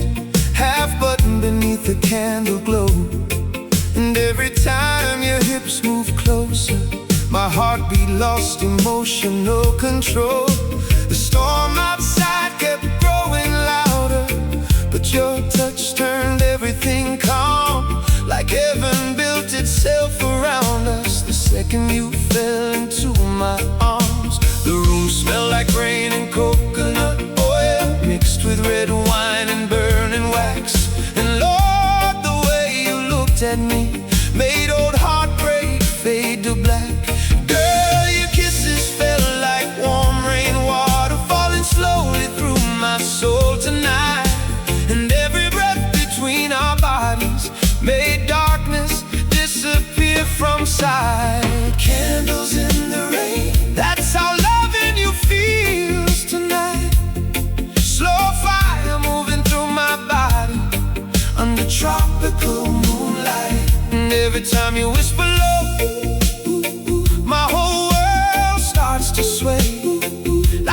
Speaker 2: half buttoned beneath the candle glow. And every time your hips moved closer, my heartbeat lost emotional control. The storm outside kept growing louder, but your touch turned everything calm. Like heaven built itself around us the second you fell into my arms. The room smelled like rain and coconut oil, mixed with red wine and burning wax. And Lord, the way you looked at me made old heartbreak fade to black. Girl, your kisses felt like warm rainwater falling slowly through my soul tonight. And every breath between our bodies made darkness disappear from sight. Candles in the rain, that's how loving you feels tonight. Slow fire moving through my body under tropical moonlight. And every time you whisper low, my whole world starts to sway.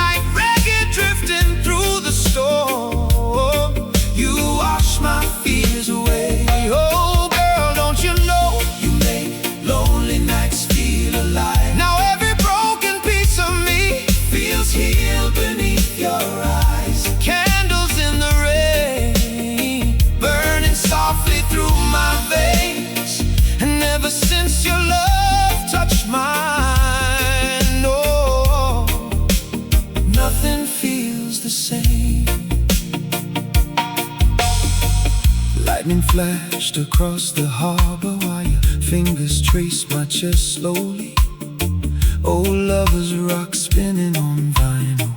Speaker 2: Like reggae drifting through the storm, you wash my fears away. Oh girl, don't you know, you make lonely nights feel alive. Now every broken piece of me feels healed beneath your eyes. Candles in the rain, burning softly through my veins. And ever since your love touched mine, no, nothing feels the same. Lightning flashed across the harbor while your fingers traced my chest slowly. Old lovers rock spinning on vinyl.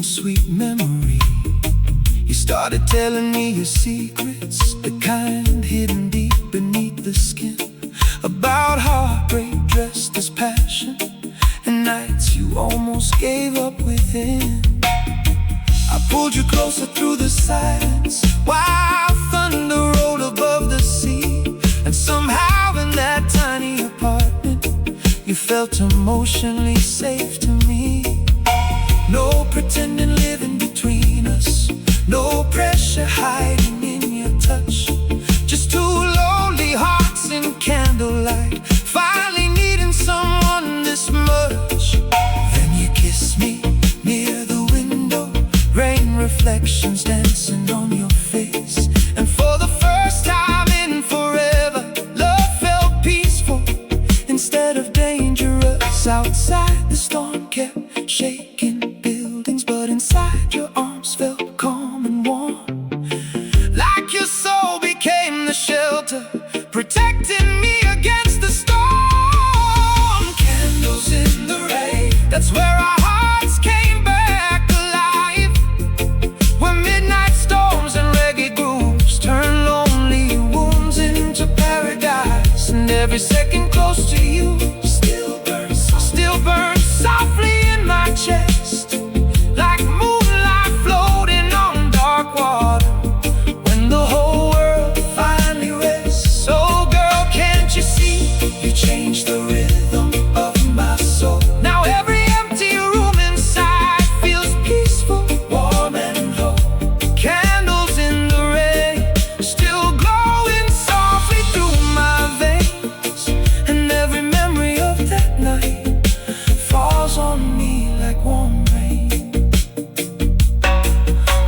Speaker 2: sweet memory. You started telling me your secrets, the kind hidden deep beneath the skin, about heartbreak dressed as passion, and nights you almost gave up within. I pulled you closer through the silence, while thunder rolled above the sea. And somehow in that tiny apartment, you felt emotionally safe to me. No pretending living between us, no pressure hiding in your touch. Just two lonely hearts in candlelight, finally needing someone this much. Then you kissed me near the window, rain reflections dancing on your face. And for the first time in forever, love felt peaceful instead of dangerous. Outside the storm kept shaking buildings, but inside your arms felt calm and warm. Like your soul became the shelter, protecting me against the storm. Candles in the rain, that's where our hearts came back alive. When midnight storms and reggae grooves turn lonely wounds into paradise. And every second close to you still burns softly in my chest, like moonlight floating on dark water, when the whole world finally rests. So girl, can't you see, you changed the rhythm of my soul. Now every empty room inside feels peaceful, warm and whole. Candles in the rain, still glowing softly through my veins. And every memory of that night falls on me like warm rain.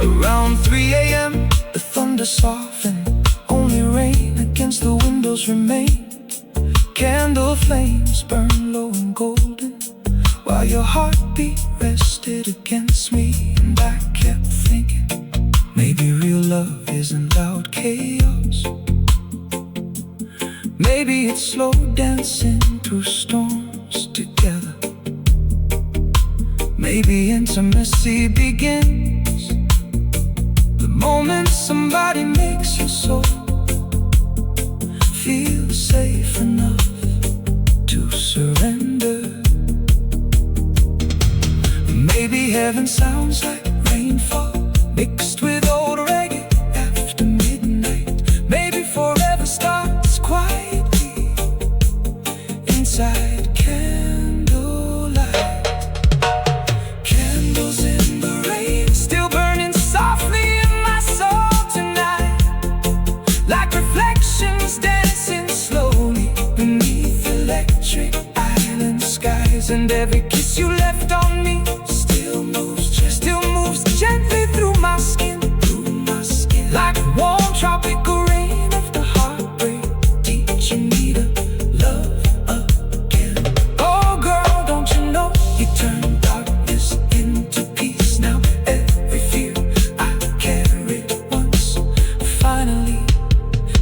Speaker 2: Around 3 a.m. the thunder softened, only rain against the windows remained. Candle flames burn low and golden, while your heartbeat rested against me. And I kept thinking, maybe real love isn't loud chaos. Maybe it's slow dancing through storms together. Maybe intimacy begins the moment somebody makes your soul feel safe enough to surrender. Maybe heaven sounds like rainfall mixed with old reggae after midnight. Maybe forever starts quietly inside candlelight. Candles in the rain, still burning softly in my soul tonight, like reflections dancing slowly beneath electric island skies. And every kiss you left on me still moves gently through my skin, like warm tropical rain after heartbreak, teaching me to love again. Oh girl, don't you know, you turned darkness into peace. Now every fear I carried once finally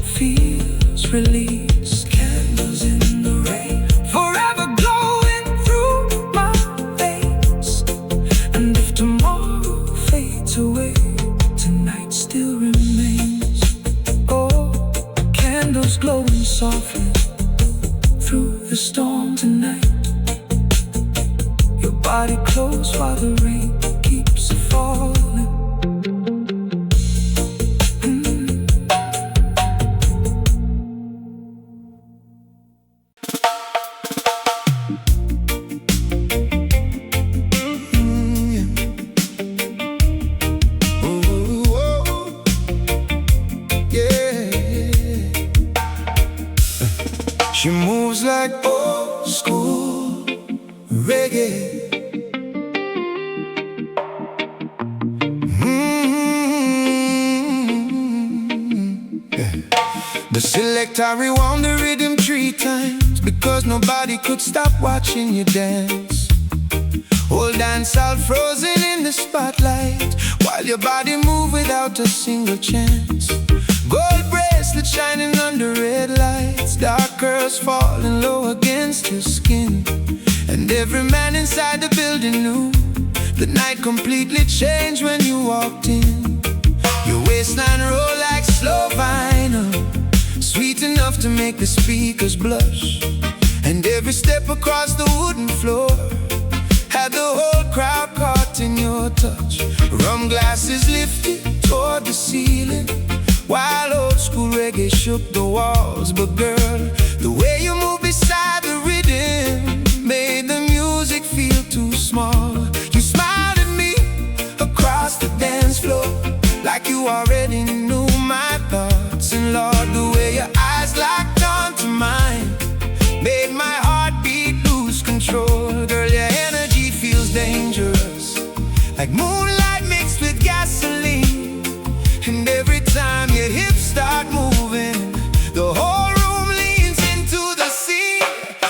Speaker 2: feels released. Candles in the rain, forever glowing through my veins. And if tomorrow fades away, tonight still remains. Oh, candles glowing softly through the storm tonight. Your body close while the rain keeps falling. She moves like old school reggae. The selector rewound the rhythm 3 times, because nobody could stop watching you dance. Whole dance all frozen in the spotlight, while your body moved without a single chance. Gold bracelet shining under red lights, dark curls falling low against your skin. And every man inside the building knew The night completely changed when you walked in. Your waistline rolled like slow vinyl, sweet enough to make the speakers blush. And every step across the wooden floor had the whole crowd caught in your touch. Rum glasses lifted toward the ceiling, while old school reggae shook the walls. But girl, the way you moved beside the rhythm made the music feel too small. You smiled at me across the dance floor like you already knew my thoughts. And Lord, the way your eyes locked onto mine made my heart beat lose control. Girl, your energy feels dangerous, like moonlight mixed with gasoline. And every time your hips start moving, the whole room leans into the scene.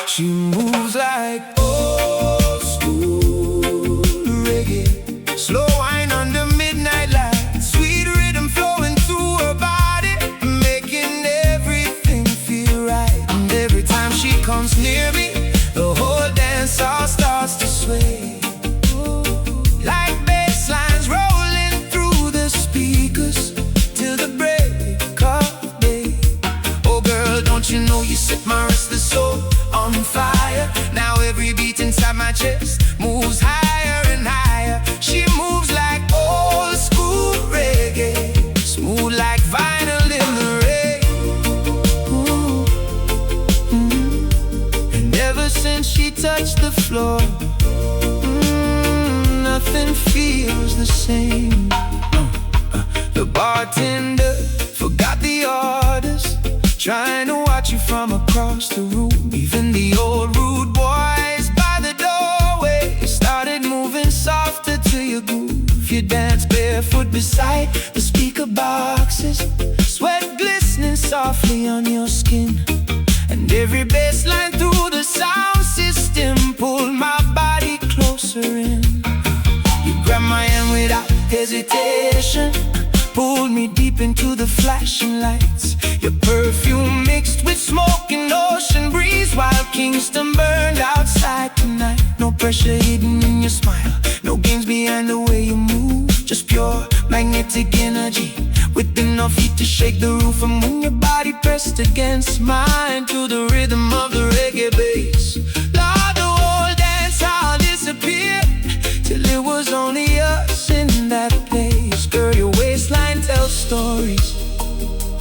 Speaker 2: She moves like old school reggae, slow wine under midnight light, sweet rhythm flowing through her body, making everything feel right. And every time she comes near me, the whole dance all starts to sway, like basslines rolling through the speakers till the break of day. Oh girl, don't you know you set my restless soul on fire? Now every beat inside my chest moves higher and higher. She moves like old school reggae, smooth like vinyl in the rain. And ever since she touched the floor, nothing feels the same. The bartender forgot the orders, trying to watch you from across the room. Even the old rude boys by the doorway started moving softer to your groove. You dance barefoot beside the speaker boxes, sweat glistening softly on your skin. And every bass line through the sound system pulled my body closer in. You grabbed my hand without hesitation, pulled me deep into the flashing lights. Your perfume mixed with smoke and ocean breeze, while Kingston burned outside tonight. No pressure hidden in your smile, no games behind the way you move, just pure magnetic energy with enough heat to shake the roof. And when your body pressed against mine to the rhythm of the reggae bass, Lord, the whole dance hall disappeared till it was only us in that place. Girl, your waistline tells stories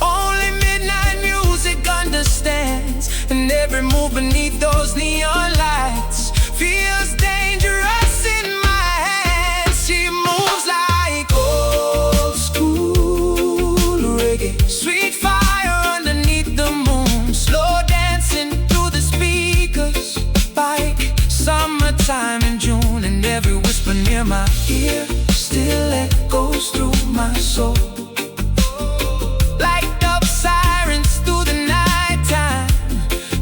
Speaker 2: only midnight music understands. And every move beneath those neon lights feels dangerous in my hands. She moves like old school reggae, sweet fire underneath the moon, slow dancing through the speakers like summertime in June. And every whisper near my ear still echoes through my soul, like dove sirens through the nighttime,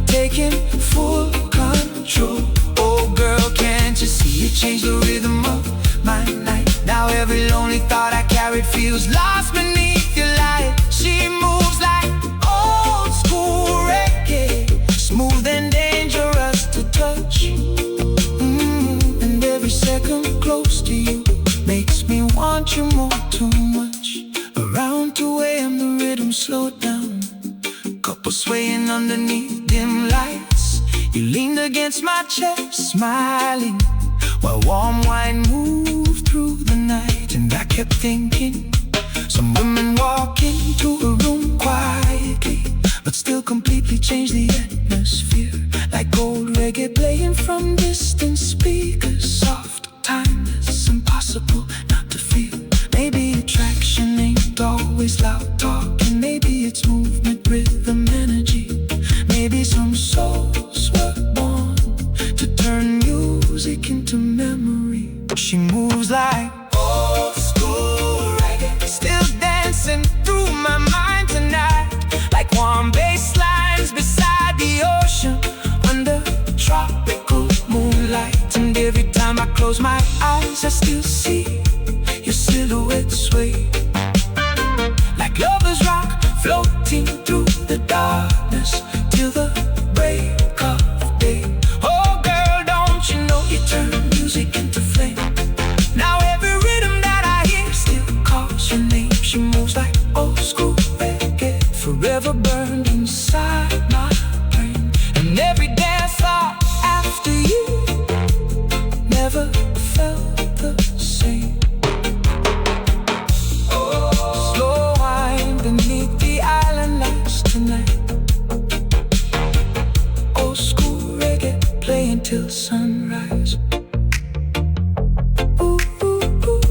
Speaker 2: taking full control. Oh girl, can't you see you changed the rhythm of my night? Now every lonely thought I carried feels lost beneath your light. She moves like old school reggae, smooth and dangerous to touch. And every second close to you makes me want you more, too much. Around 2 a.m. the rhythm slowed down, couple swaying underneath dim lights. You leaned against my chest, smiling, while warm wine moved through the night. And I kept thinking, some women walk into a room quietly, but still completely change the atmosphere, like old reggae playing from distant speakers, soft, timeless, impossible not to feel. Maybe attraction ain't always loud talking, maybe it's movement, rhythm, energy. Maybe some souls were born to turn music into memory. She moves like old school reggae, still dancing through my mind tonight, like warm bass lines beside the ocean under tropical moonlight. And every time I close my eyes, I still see your silhouette sway, like lovers rock, floating through the darkness till the break of day. Oh girl, don't you know you turn music into flame? Now
Speaker 1: till sunrise. Ooh, ooh, ooh.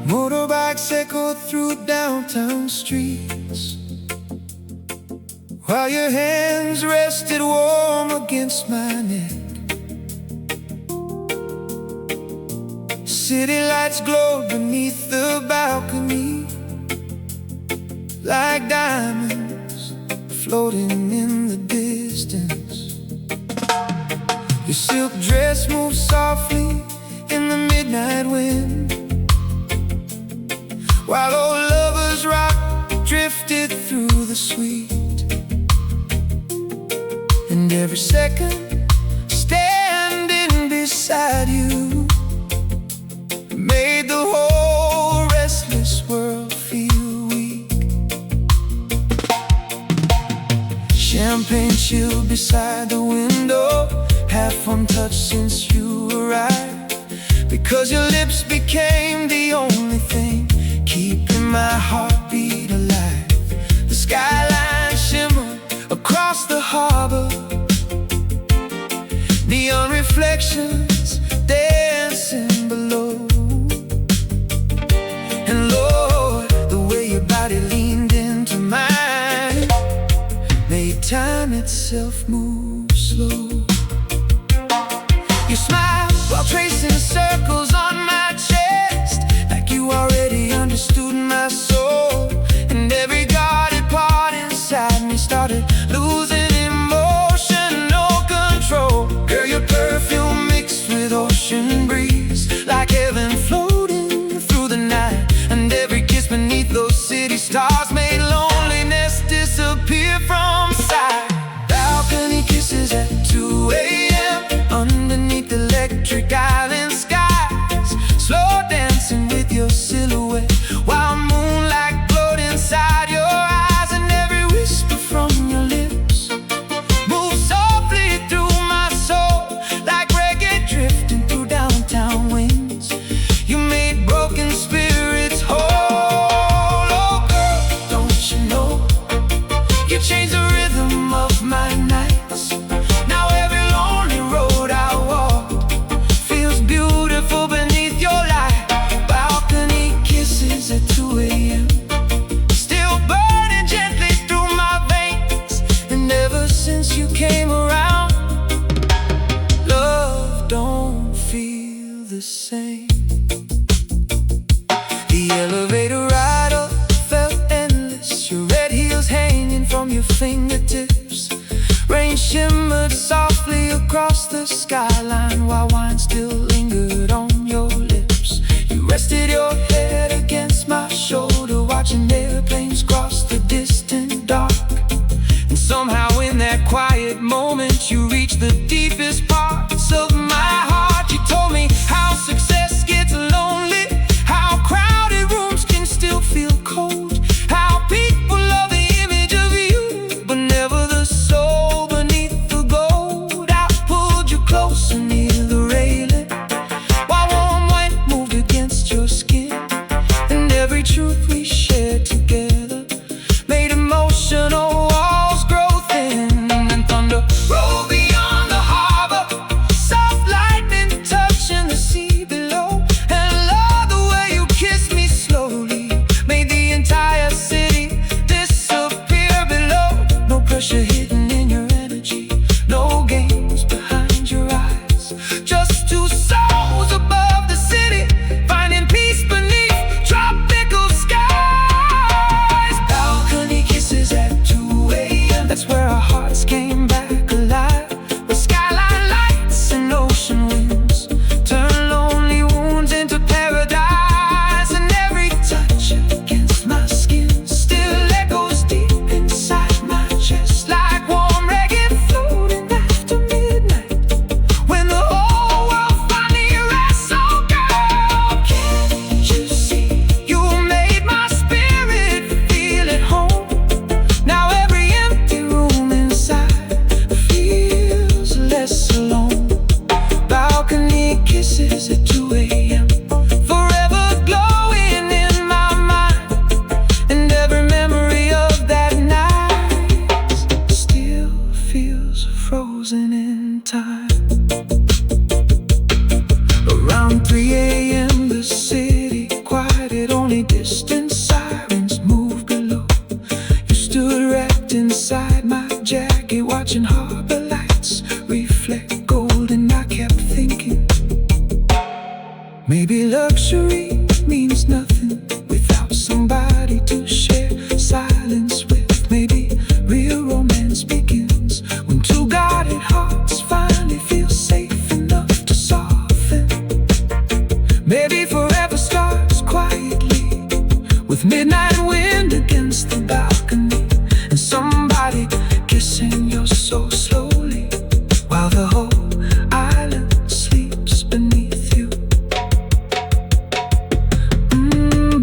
Speaker 2: Motorbikes echo through downtown streets, while your hands rested warm against my neck. City lights glowed beneath the balcony, like diamonds floating in the distance. Your silk dress moved softly in the midnight wind, while old lovers' rock drifted through the sweet. And every second standing beside you made the whole restless world feel weak. Champagne chill beside the window, half untouched since you arrived, because your lips became the only thing keeping my heartbeat alive. The skyline shimmered across the harbor, neon reflections dancing below. And Lord, the way your body leaned into mine made time itself move slow. You smiled while tracing circles on my chest, like you already understood my soul. And every guarded part inside me started losing emotion, no control. Girl, your perfume mixed with ocean breeze, like heaven floating through the night. And every kiss beneath those city stars made loneliness disappear from sight. Balcony kisses at 2 a.m. underneath electric island skies, slow dancing with your silhouette, while moonlight glowed inside your eyes. And every whisper from your lips moved softly through my soul, like reggae drifting through downtown winds. You made broken spirits whole. Oh girl, don't you know, you changed the rhythm of my nights. Now every lonely road I walk feels beautiful beneath your light. Balcony kisses at 2 a.m. still burning gently through my veins. And ever since you came around, love don't feel the same. The elevator ride up felt endless, your red heels hanging from your fingertips. Rain shimmered softly across the skyline, while wine still lingered on your lips. You rested your head against my shoulder, watching airplanes cross the distant dark. And somehow in that quiet moment you reached the deepest parts of my heart. You told me how success gets lonely, how crowded rooms can still feel cold, how people love the image of you, but never the soul beneath the gold. I pulled you closer near the railing,
Speaker 1: Maybe luxury means nothing without somebody to share silence with. Maybe real romance begins when two guarded hearts finally feel safe enough to soften. Maybe forever starts quietly with midnight wind against the balcony, and somebody kissing your soul slowly while the whole island sleeps beneath you.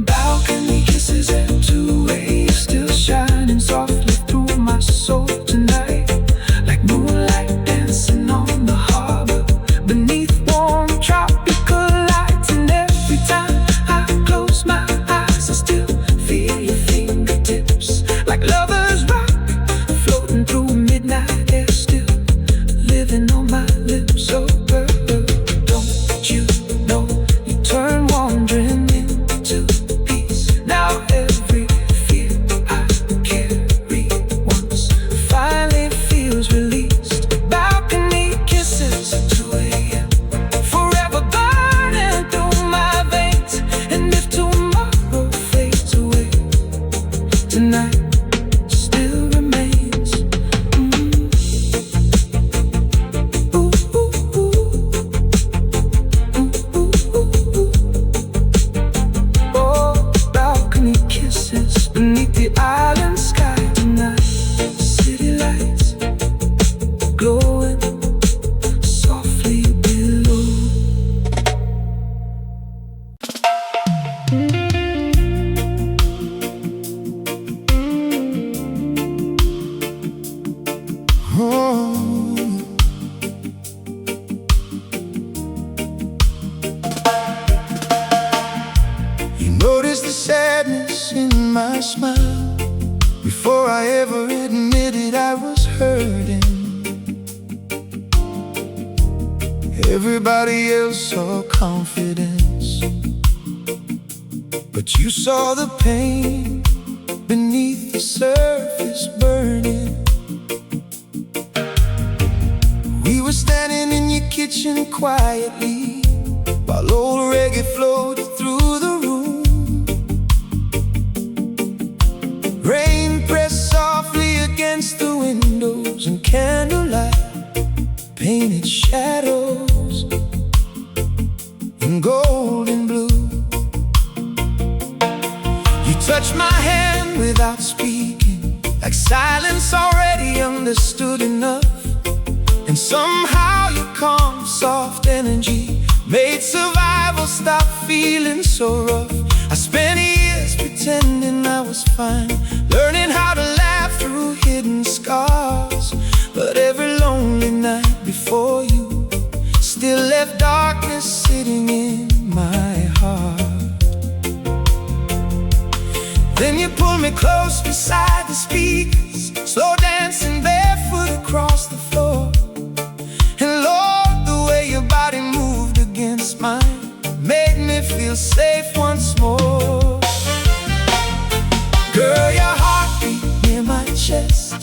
Speaker 1: Balcony kisses at 2 a.m. still shining softly through my soul tonight, like moonlight dancing on the harbor beneath warm tropical lights. And every time I close my eyes, I still feel your fingertips, like lovers rock, floating through midnight air, still living on my lips. Oh girl, don't you know you turn wandering into peace? Now every fear I carry once finally feels released. Balcony kisses at 2 a.m. forever burning through my veins. And if tomorrow fades away, tonight still remains. Ooh, ooh, ooh. Ooh, ooh, ooh. Oh, balcony kisses beneath the island sky tonight. City lights glowing softly below.
Speaker 2: You notice the sadness in my smile before I ever admitted I was hurting. Everybody else saw confidence, but you saw the pain beneath the surface burning. We were standing in your kitchen quietly while old reggae flowed through the room. Rain pressed softly against the windows, and candlelight painted shadows in gold and blue. You touched my hand without speaking, like silence already understood enough. And somehow your calm, soft energy made survival stop feeling so rough. I spent years pretending I was fine, learning how to laugh through hidden scars. But every lonely night before you still left darkness sitting in my heart. Then you pulled me close beside the speakers, slow dancing barefoot across the floor. And Lord, the way your body moved against mine made me feel safe once more. Girl, your heartbeat near my chest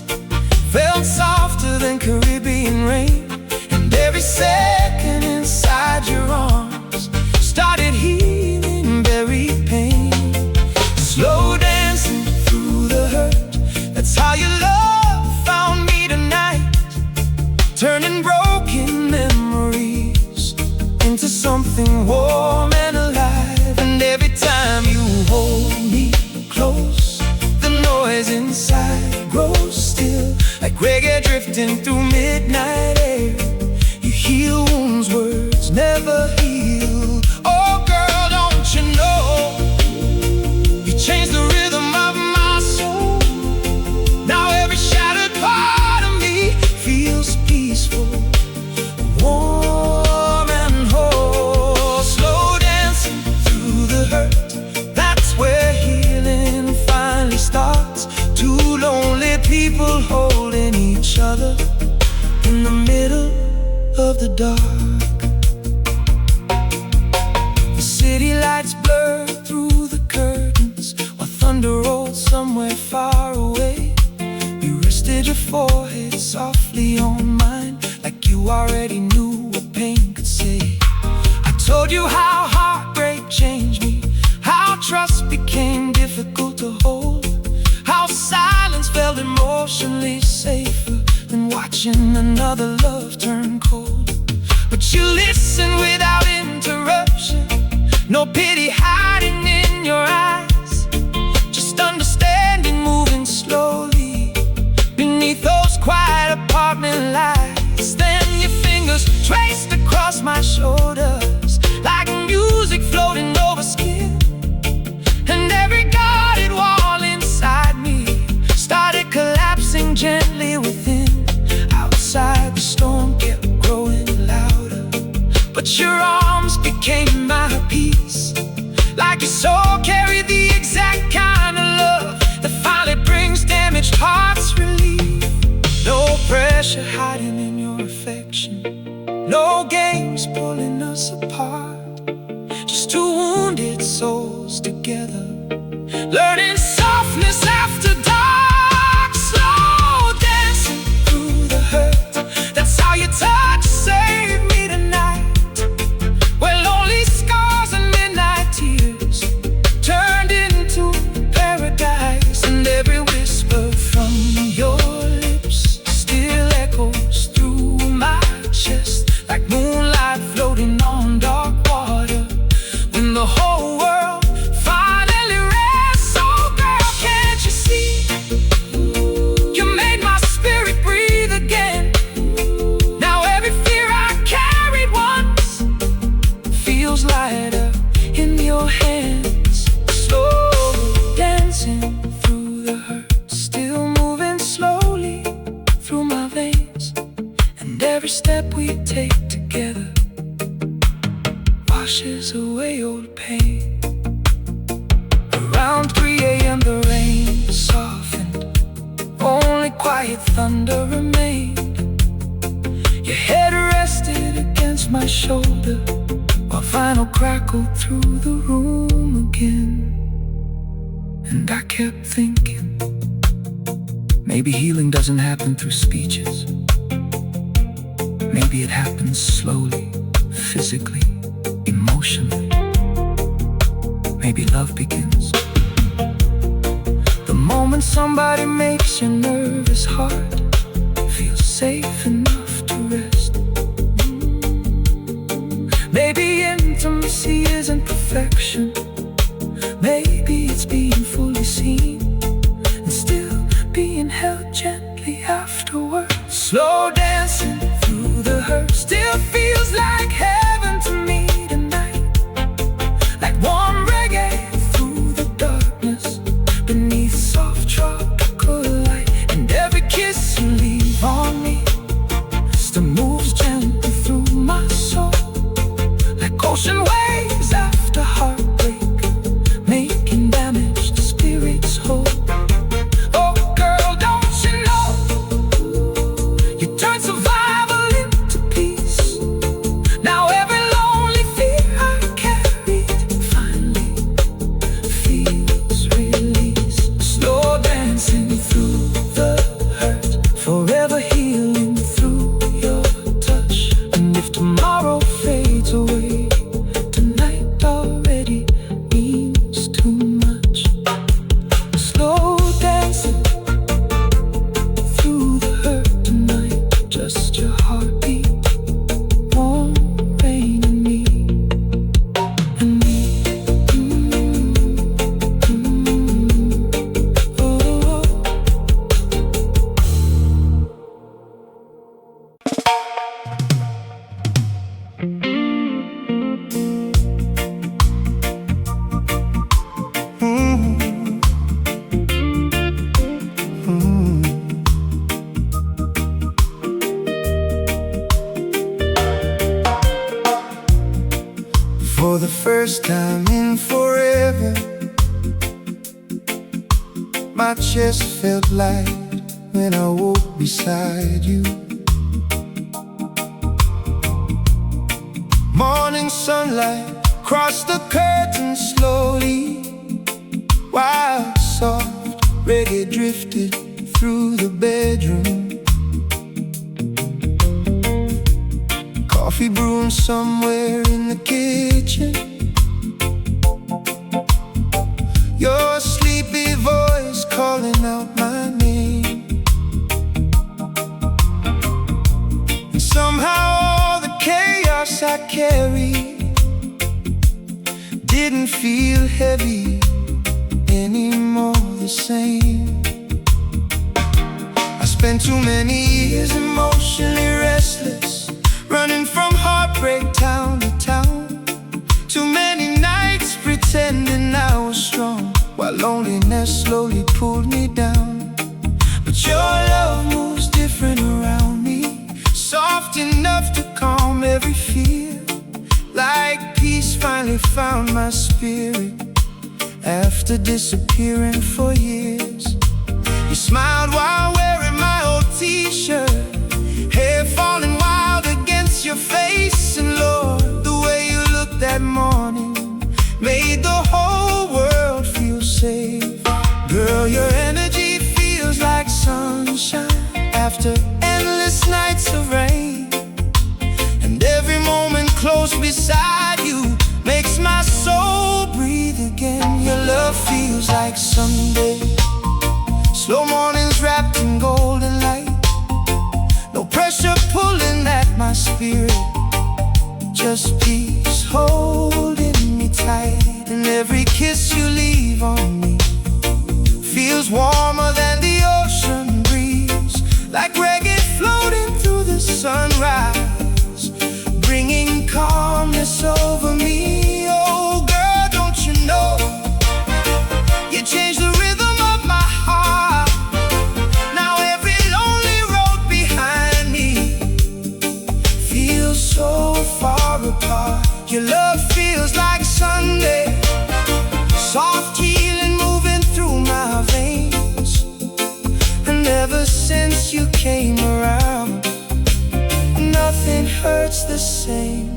Speaker 2: felt softer than Caribbean rain, and every second inside your arms started healing buried pain. Slow dancing through the hurt, that's how your love found me tonight, turning broken memories into something warm and alive. And every time you hold me close, the noise inside grows still, like reggae drifting through midnight air. You heal wounds words never healed. Oh girl, don't you know, you changed the rhythm of my soul. Now every shattered part of me feels peaceful, warm and whole. Slow dancing through the hurt, that's where healing finally starts. Two lonely people holding each other in the middle of the dark. The city lights blur through the curtains while thunder rolls somewhere far away. You rested your forehead softly on mine, like you already knew what pain could say. I told you how hard
Speaker 1: emotionally safer than watching another love turn cold. But you listen without interruption, no pity hiding in your eyes, just understanding moving slowly beneath those quiet apartment lights. Then your fingers traced across my shoulders like music floating over skin, and every guarded wall inside me started collapsing gently within. Outside the storm kept growing louder, but your arms became my peace, like your soul carried the exact kind of love that finally brings damaged hearts relief. No pressure hiding in your affection, no games pulling us apart, just two wounded souls together, learning softness after dark, slow dancing through the hurt. That's how your touch saved me tonight, where lonely scars and midnight tears turned into paradise. And every whisper from your lips still echoes through my chest, like moonlight floating on dark water when the whole world finally rests. Oh girl, can't you see? You made my spirit breathe again. Now every fear I carried once feels lighter in your hands. Slow dancing through the hurt, still moving slowly through my veins. And every step we take together washes away old pain. Around 3 a.m. the rain softened, only quiet thunder remained. Your head rested against my shoulder while vinyl crackled through the room again. And I kept thinking, maybe healing doesn't happen through speeches. Maybe it happens slowly, physically, emotionally. Maybe love begins the moment somebody makes your nervous heart feel safe enough to rest. Maybe intimacy isn't perfection. Maybe it's being fully seen and still being held gently afterwards. Slow dancing through the hurt still feels like heaven to me tonight, like warm reggae through the darkness beneath soft tropical light. And every kiss you leave on me still moves gently through my soul, like ocean waves after heartbreak, making damaged spirits whole. Oh girl, don't you know, you turn survival into peace. Now every lonely fear I carried finally feels released. Slow dancing through the hurt, forever healing through your touch. And if tomorrow fades away, tonight already means too much. Slow dancing through the hurt tonight, just your heartbeat, warm rain and me, and me. Oh.
Speaker 2: For the first time in forever, my chest felt light when I woke beside you. Morning sunlight crossed the curtain slowly, while soft reggae drifted through the bedroom. Coffee brewing somewhere in the kitchen, your sleepy voice calling out my name. didn't feel heavy anymore the same. I spent too many years emotionally restless, running from heartbreak town to town. Too many nights pretending I was strong, while loneliness slowly pulled me down. But your love moves different around me, soft enough to calm every fear. Like peace finally found my spirit after disappearing for years. You smiled while wearing my old t-shirt, hair falling wild against your face. And Lord, the way you looked that morning made the whole world feel safe. Girl, your energy feels like sunshine after endless nights of rain. And every moment close beside you makes my soul breathe again. Your love feels like Sunday, slow mornings wrapped in golden light. No pressure pulling at my spirit, just peace holding me tight. And every kiss you leave on me feels warmer than the ocean breeze, like reggae floating through the sunrise, bringing calmness over me. Oh girl, don't you know, you changed the rhythm of my heart. Now every lonely road behind me feels so far apart. Your love feels like Sunday, soft healing moving through my veins. And ever since you came around, nothing hurts the same.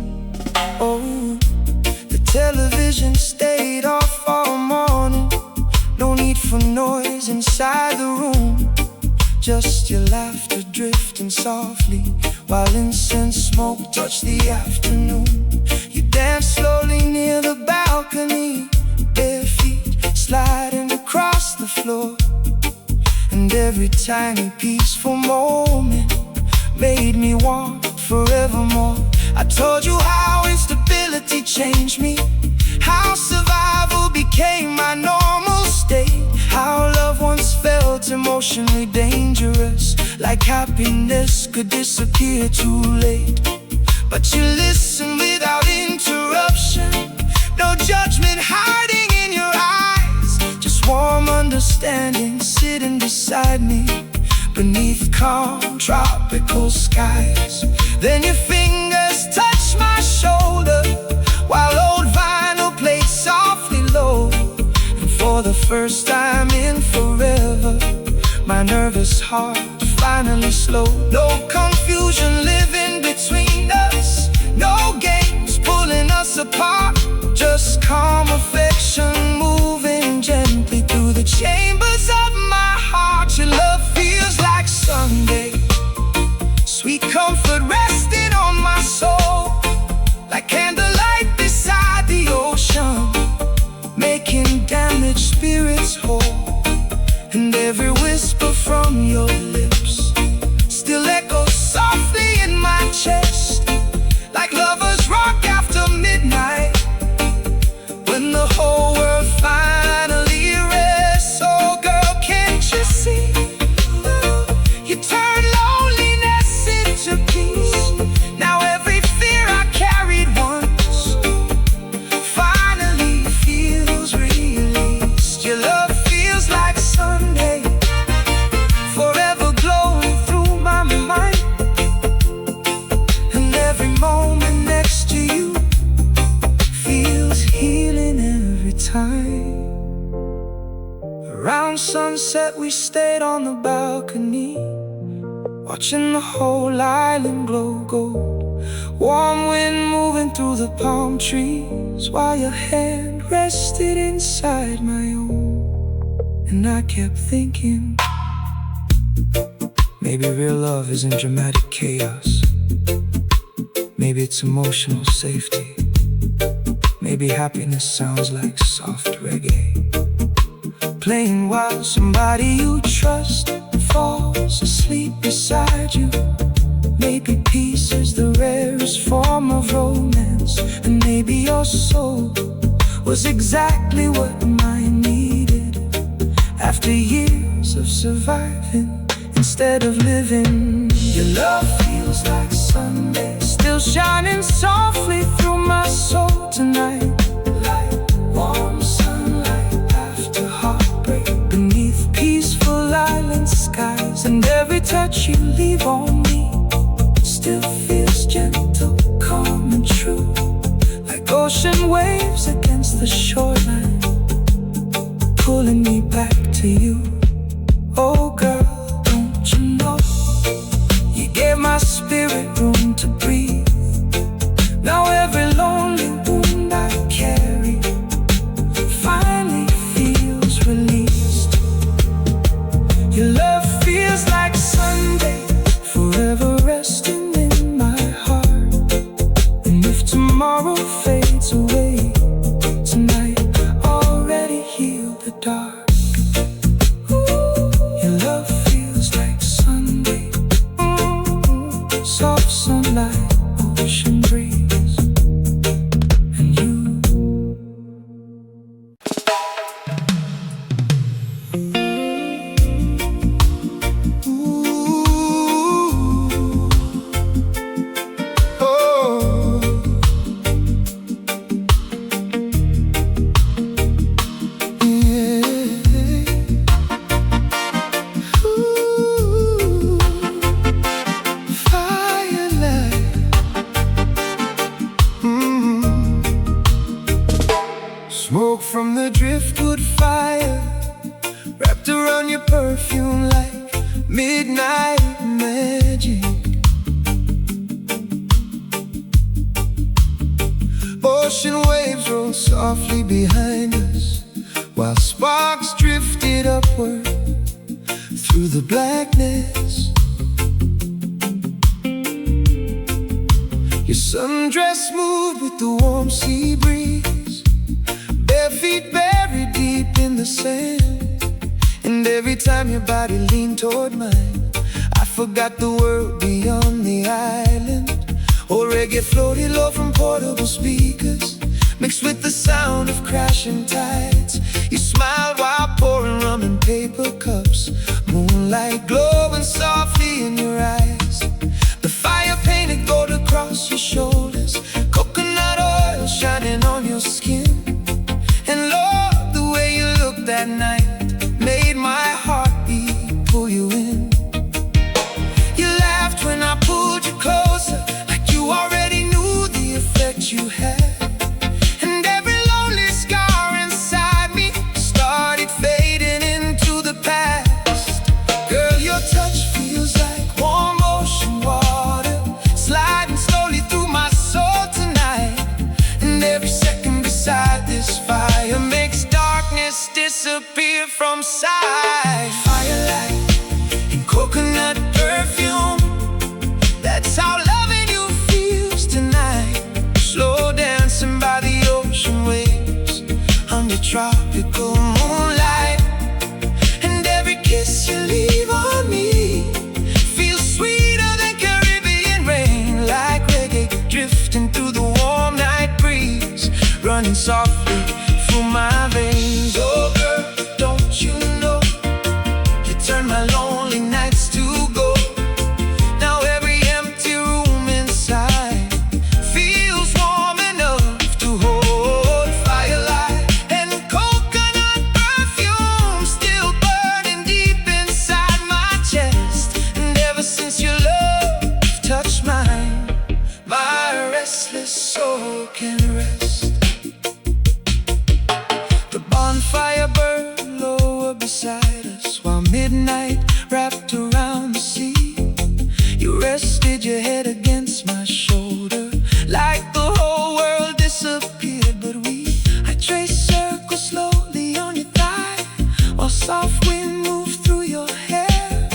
Speaker 2: Oh, the television stayed off all morning, no need for noise inside the room, just your laughter drifting softly while incense smoke touched the afternoon. You danced slowly near the balcony, bare feet sliding across the floor. And every tiny peaceful moment made me want forevermore. I told you how instability changed me, how survival became my normal state, how love once felt emotionally dangerous, like happiness could disappear too late. But you listened without interruption, no judgment hiding in your eyes, just warm understanding sitting beside me beneath calm tropical skies. Then your fingers touch my shoulder while old vinyl played softly low. And for the first time in forever, my nervous heart finally slowed. No confusion living between us, no games pulling us apart, just calm affection moving gently through the chambers of my heart. Your love feels like Sunday, sweet comfort resting on my soul, like candlelight beside the ocean, making damaged spirits whole. And every whisper from your lips still echoes softly in my chest, like lovers rock after midnight, when the whole world finally rests. Oh girl, can't you see, you turn loneliness into peace. Now every fear I carried once finally feels released. Your love feels like Sunday, forever glowing through my mind. And every moment next to you feels healing every time. Around sunset we stayed on the balcony, watching the whole island glow gold. Warm wind moving through the palm trees while your hand rested inside my own. And I kept thinking, maybe real love isn't dramatic chaos, maybe it's emotional safety. Maybe happiness sounds like soft reggae, playing while somebody you trust falls asleep beside you. Maybe peace is the rarest form of romance, and maybe your soul
Speaker 1: was exactly what mine needed. After years of surviving instead of living, your love feels like Sunday, still shining softly through my soul tonight. Like warm sunlight after heartbreak, beneath peaceful island skies. And every touch you leave on me still feels gentle, calm and true, like ocean waves against the shoreline, pulling me back to you. Oh girl, don't you know, you gave my spirit room to breathe. Now every lonely wound I carry finally feels released. Your love feels like Sunday, forever resting in my heart. And if tomorrow fades away, tonight already healed the dark. Your love feels like Sunday, soft sunlight, ocean breeze, and you.
Speaker 2: Smoke from the driftwood fire, wrapped around your perfume like midnight magic. Ocean waves roll softly behind us, while sparks drifted upward through the blackness. Your sundress moved with the warm sea breeze, bare feet buried deep in the sand. And every time your body leaned toward mine, I forgot the world beyond the island. Oh, reggae floated low from portable speakers, mixed with the sound of crashing tides. You smiled while pouring rum in paper cups, moonlight glowing softly in your eyes. The fire painted gold across your shoulders, coconut oil shining on your skin. And Lord, the way you looked that night made my heartbeat pull you in. You laughed when I pulled you closer, like you already knew the effect you had. And every lonely scar inside me started fading into the past. Girl, your touch feels like warm ocean water, sliding slowly through my soul tonight. And every second beside this fire makes darkness disappear from sight. Firelight and coconut perfume, that's how loving you feels tonight. Slow dancing by the ocean waves under tropical moonlight. And every kiss you leave on me feels sweeter than Caribbean rain, like reggae drifting through the warm night breeze, running softly through my veins. Oh girl, don't you know, you turn my lonely nights to gold. Now every empty room inside feels warm enough to hold. Firelight and coconut perfume still burning deep inside my chest. And ever since your love touched mine, my restless soul can rest. The bonfire burned lower beside us, while midnight wrapped around the sea. You rested your head against my shoulder, like the whole world disappeared but we. I traced circles slowly on your thigh, while soft wind moved through your hair.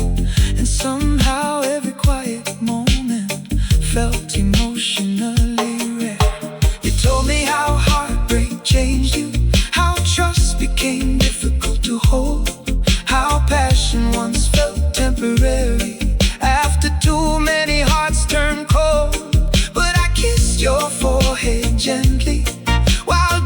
Speaker 2: And somehow every quiet moment felt emotionally rare. You told me how heartbreak changed you, how trust became difficult to hold, how passion once felt temporary after too many hearts turned cold. But I kissed your forehead gently, while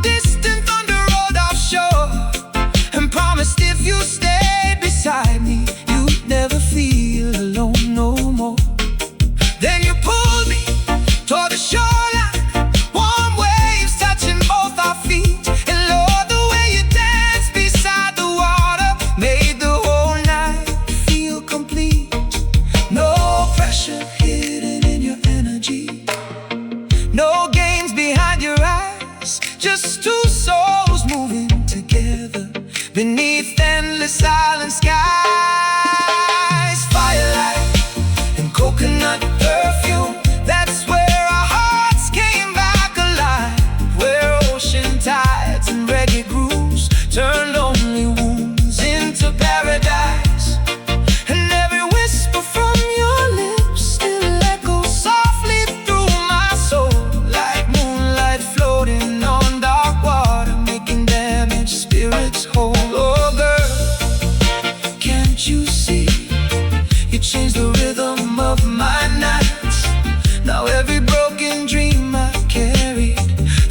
Speaker 1: just two souls moving together beneath endless silent skies. Firelight and coconut perfume, that's where our hearts came back alive. Where ocean tides and reggae grooves turned lonely wounds into paradise. And every whisper from your lips still echoes softly through my soul, like moonlight floating on dark water, making damaged spirits whole. Oh girl, can't you see? You changed the rhythm of my nights. Now every broken dream I've carried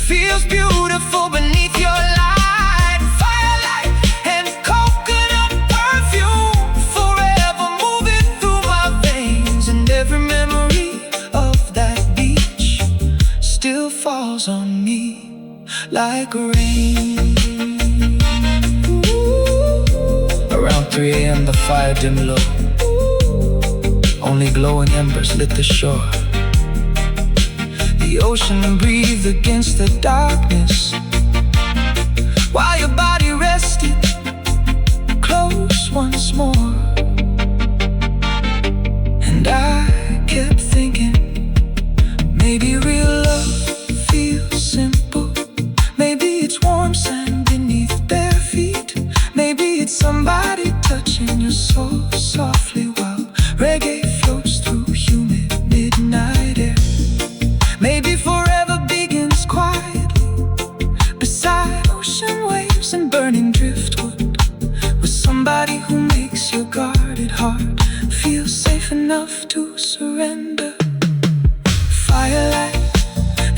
Speaker 1: feels beautiful beneath your light. Firelight and coconut perfume, forever moving through my veins. And every memory of that beach still falls on me like rain. Around 3 a.m. the fire dim low, only glowing embers lit the shore. The ocean breathed against the darkness while your body rested close once more. And I kept thinking, maybe real love feels simple. Maybe it's warm sand beneath bare feet. Maybe it's somebody touching your soul softly while reggae floats through humid midnight air. Maybe forever begins quietly beside ocean waves and burning driftwood, with somebody who makes your guarded heart feel safe enough to surrender. Firelight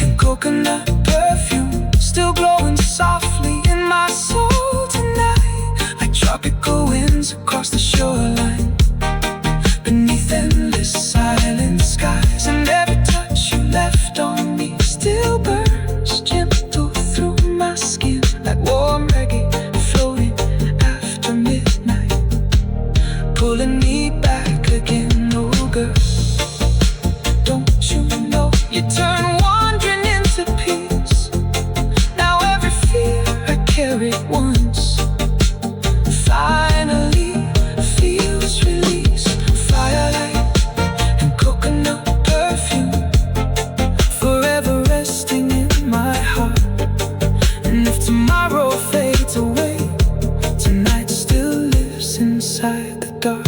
Speaker 1: and coconut perfume still glowing softly in my soul tonight, like tropical winds across the shoreline beneath endless silent skies. And every touch you left on me still burns gentle through my skin, like warm reggae floating after midnight, pulling me back again. Oh girl, don't you know you turn wandering into peace? Now every fear I carried once finally feels release. Firelight and coconut perfume, forever resting in my heart. And if tomorrow fades away, tonight still lives inside the dark.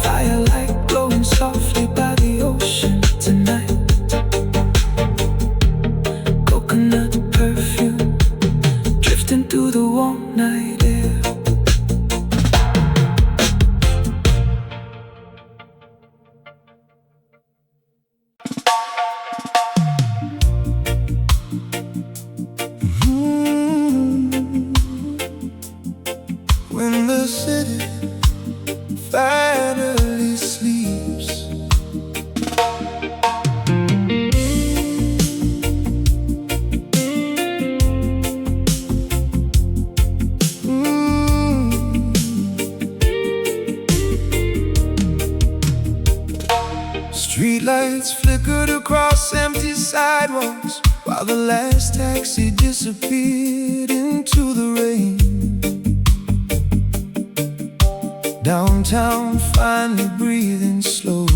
Speaker 1: Firelight glowing softly by the ocean tonight. Coconut perfume drifting through the warm night air.
Speaker 2: When the city finally sleeps, streetlights flickered across empty sidewalks while the last taxi disappeared into the rain. Downtown finally breathing slower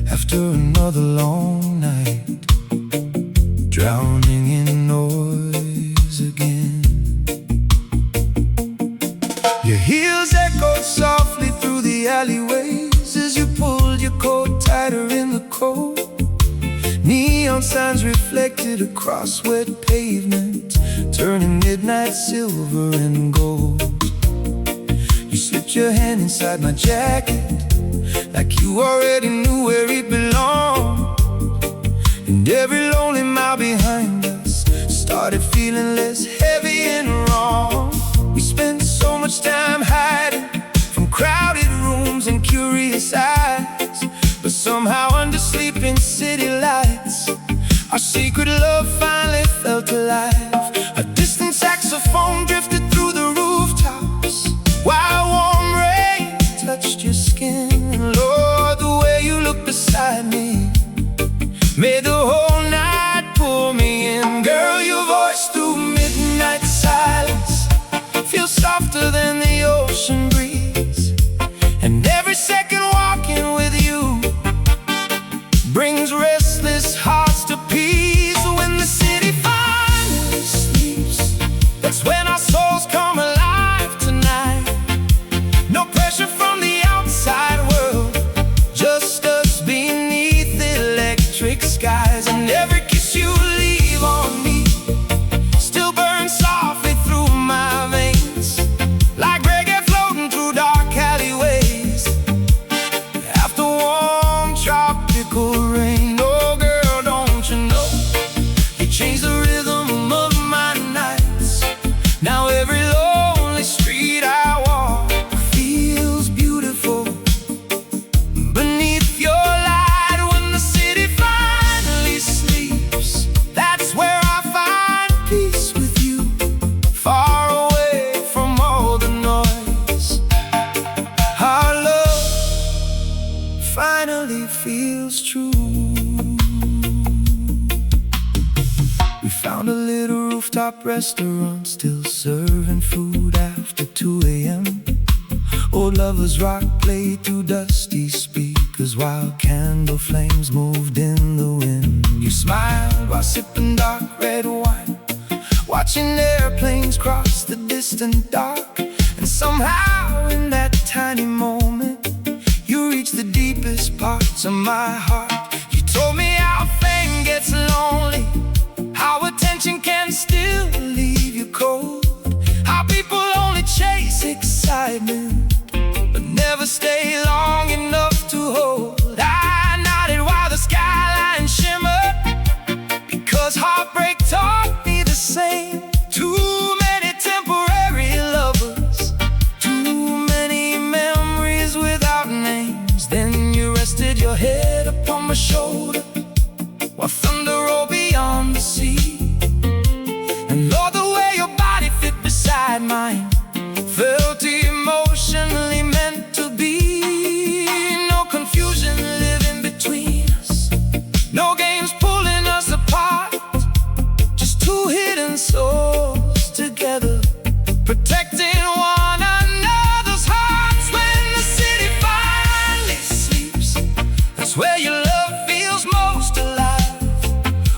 Speaker 2: after another long night, drowning in noise again. Your heels echoed softly through the alleyways as you pulled your coat tighter in the cold. Neon signs reflected across wet pavement, turning midnight silver and gold. You slipped your hand inside my jacket like you already knew where it belonged. And every lonely mile behind us started feeling less heavy and wrong. We spent so much time hiding from crowded rooms and curious eyes, but somehow under sleeping city lights, our secret love finally felt alive. A distant saxophone drifted through the rooftops while warm rain touched your skin. And Lord, the way you looked beside me made the whole night pull me in. Girl, your voice through midnight silence feels softer than the ocean breeze, and every second walking with you brings restless hearts to peace. When the city finally sleeps, that's when our souls come alive tonight. No pressure from the outside world, just us beneath electric skies. And every kiss you leave on me still burns softly through my veins, like reggae floating through dark alleyways after warm tropical rain. Oh girl, don't you know, you changed the rhythm of my nights. Now every lonely street I walk feels beautiful beneath your light. When the city finally sleeps, that's where I find peace with you, far away from all the noise. Our love finally feels true. We found a little rooftop restaurant, still serving food after 2 a.m. Old lovers rock played through dusty speakers while candle flames moved in the wind. You smiled while sipping dark red wine, watching airplanes cross the distant dark. And somehow in that tiny moment, you reached the deepest parts of my heart. You told me how fame gets lonely, how attention can still leave you cold, how people only chase excitement but never stay long enough to hold. I nodded while the skyline shimmered, because heartbreak taught me the same. Too many temporary lovers, too many memories without names. Then you rested your head upon my shoulder while thunder rolled beyond the sea. And Lord, the way your body fit beside mine felt emotionally meant to be. No confusion living between us, no games pulling us apart, just two hidden souls together, protecting one another's hearts. When the city finally sleeps, that's where your love feels most alive,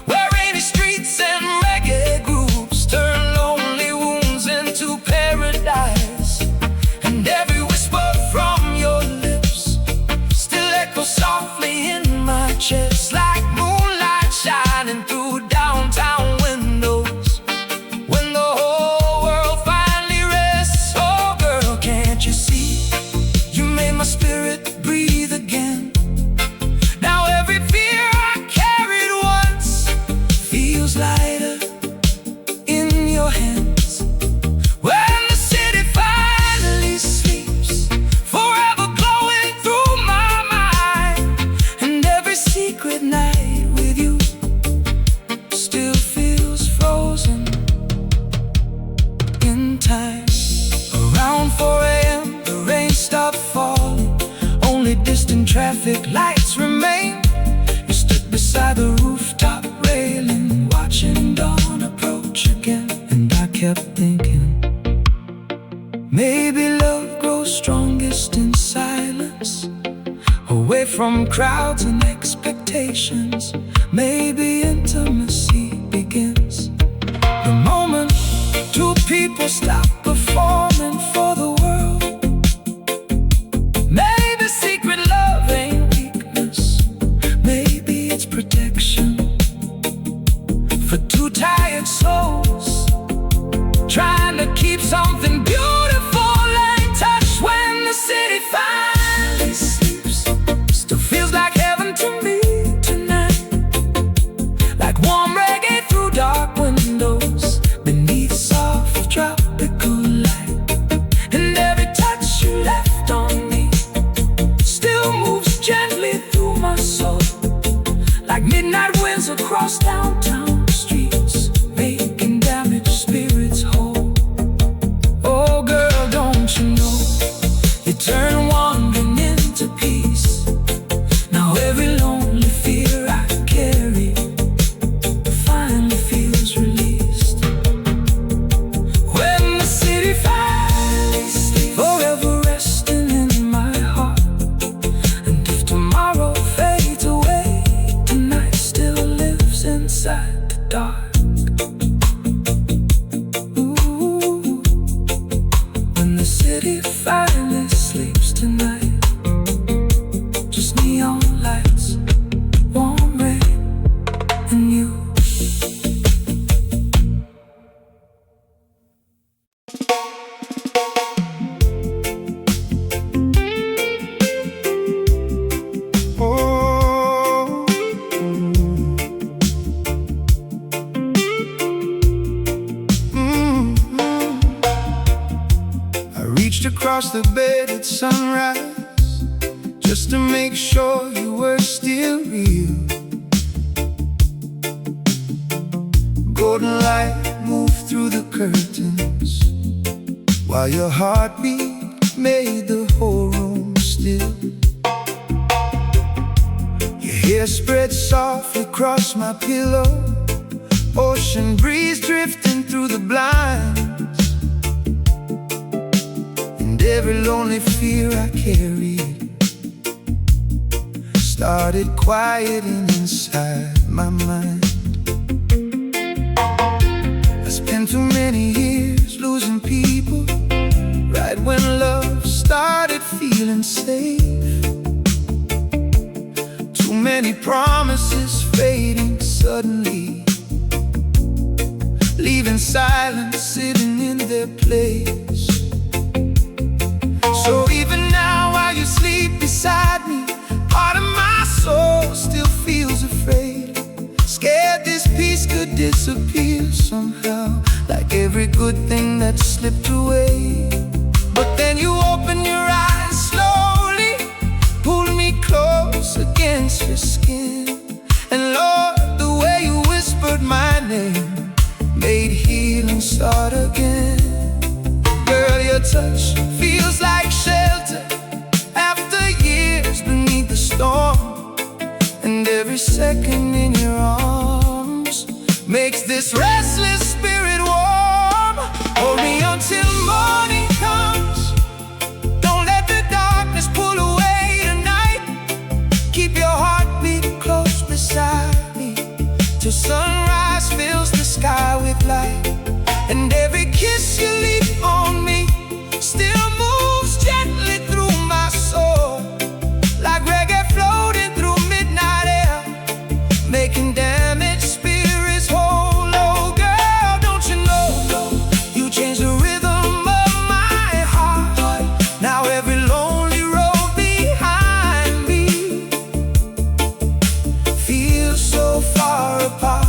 Speaker 2: where rainy streets and reggae groups turn lonely wounds into paradise. And every whisper from your lips still echoes softly in my chest, like moonlight shining through downtown windows when the whole world finally rests. Oh girl, can't you see, you made my spirit breathe again. Now every fear I carried once feels lighter in your hands. When the city finally sleeps, forever glowing through my mind, and every secret night with you still feels frozen in time. Around 4 a.m. the rain stopped falling, only distant traffic lights remain. You stood beside the rooftop railing, watching dawn approach again. And I kept thinking, maybe love grows strongest in silence, away from crowds and expectations. Maybe intimacy begins the moment two people stop performing for the world. Maybe secret love ain't weakness, maybe it's protection for two tired souls trying to keep something beautiful in touch. When the city finally sleeps, still feels like heaven to me tonight, like warm reggae through dark windows beneath soft tropical light. And every touch you left on me still moves gently through my soul, like midnight winds across downtown streets, making damaged spirits whole. Oh girl, don't you know, you turn wandering into peace. Now every lonely fear I carry
Speaker 1: inside the dark. Ooh, when the city finally sleeps tonight, just neon lights, warm rain, and you.
Speaker 2: Across the bed at sunrise, just to make sure you were still real. Golden light moved through the curtains, while your heartbeat made the whole room still. Your hair spread softly across my pillow, ocean breeze drifting through the blinds. Every lonely fear I carried started quieting inside my mind. I spent too many years losing people right when love started feeling safe. Too many promises fading suddenly, leaving silence sitting in their place. So even now while you sleep beside me, part of my soul still feels afraid, scared this peace could disappear somehow, like every good thing that slipped away. But then you open your eyes slowly, pulled me close against your skin, and Lord, the way you whispered my name made healing start again. Girl, your touch feels like shelter after years beneath the storm, and every second in your arms makes this restless spirit warm. Hold me until morning comes, don't let the darkness pull away tonight. Keep your heartbeat close beside me till sunrise fills the sky with light, and every kiss you leave on me still moves gently through my soul, like reggae floating through midnight air, making damaged spirits whole. Oh girl, don't you know, you changed the rhythm of my heart. Now every lonely road behind me feels so far apart.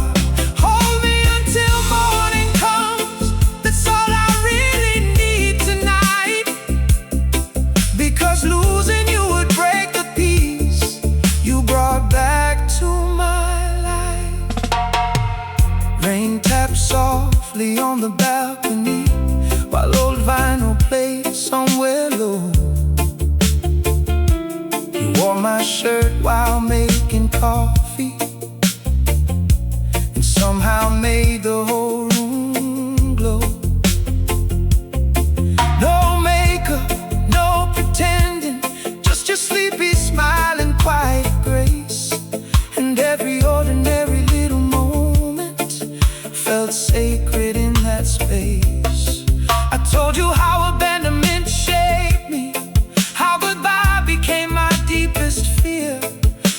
Speaker 2: Losing you would break the peace you brought back to my life. Rain taps softly on the balcony, while old vinyl plays somewhere low. You wore my shirt while making coffee, and somehow made the whole room glow. No makeup, no pretending, just your sleepy smile and quiet grace, and every ordinary little moment felt sacred in that space. I told you how abandonment shaped me, how goodbye became my deepest fear,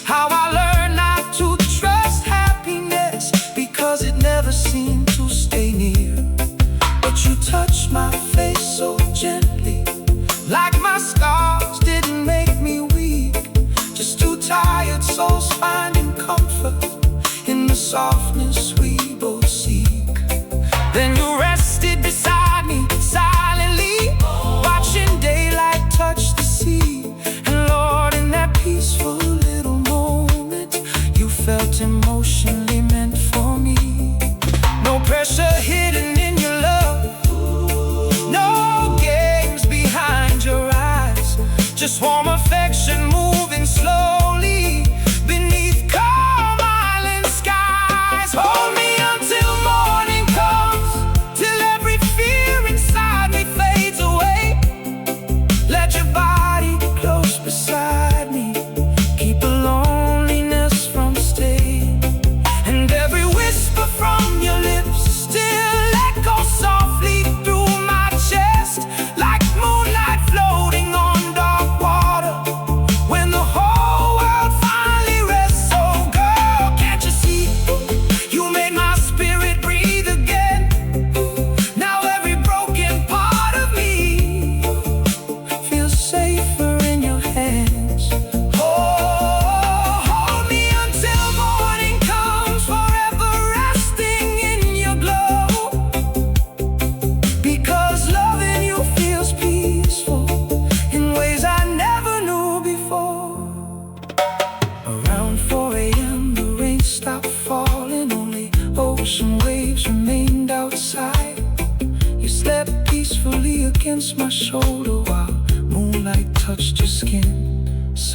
Speaker 2: how I learned not to trust happiness because it never seemed to stay near. But you touched my face so gently, like my scars didn't make me weak, just two tired souls finding comfort in the softness we both seek. Then you rested beside me silently, watching daylight touch the sea, and Lord, in that peaceful little moment, you felt emotionally meant for me. No pressure hidden in your love, no games behind your eyes, just warm affection moving slowly beneath calm island skies. Hold me until morning comes, till every fear inside me fades away. Let your body close beside me, keep the loneliness from staying, and every whisper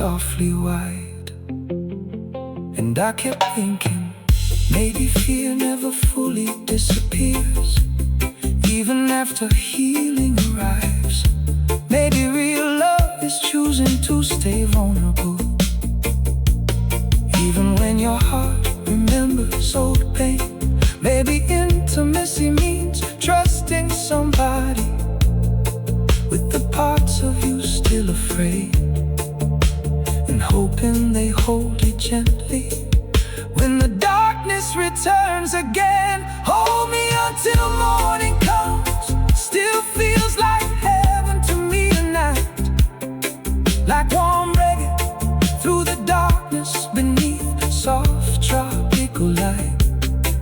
Speaker 1: softly wide. And I kept thinking, maybe fear never fully disappears, even after healing arrives. Maybe real love is choosing to stay vulnerable, even when your heart remembers old pain. Maybe intimacy means trusting somebody with the parts of you still afraid, and hoping they hold you gently when the darkness returns again. Hold me until morning comes, still feels like heaven to me tonight. Like warm reggae through the darkness beneath soft tropical light.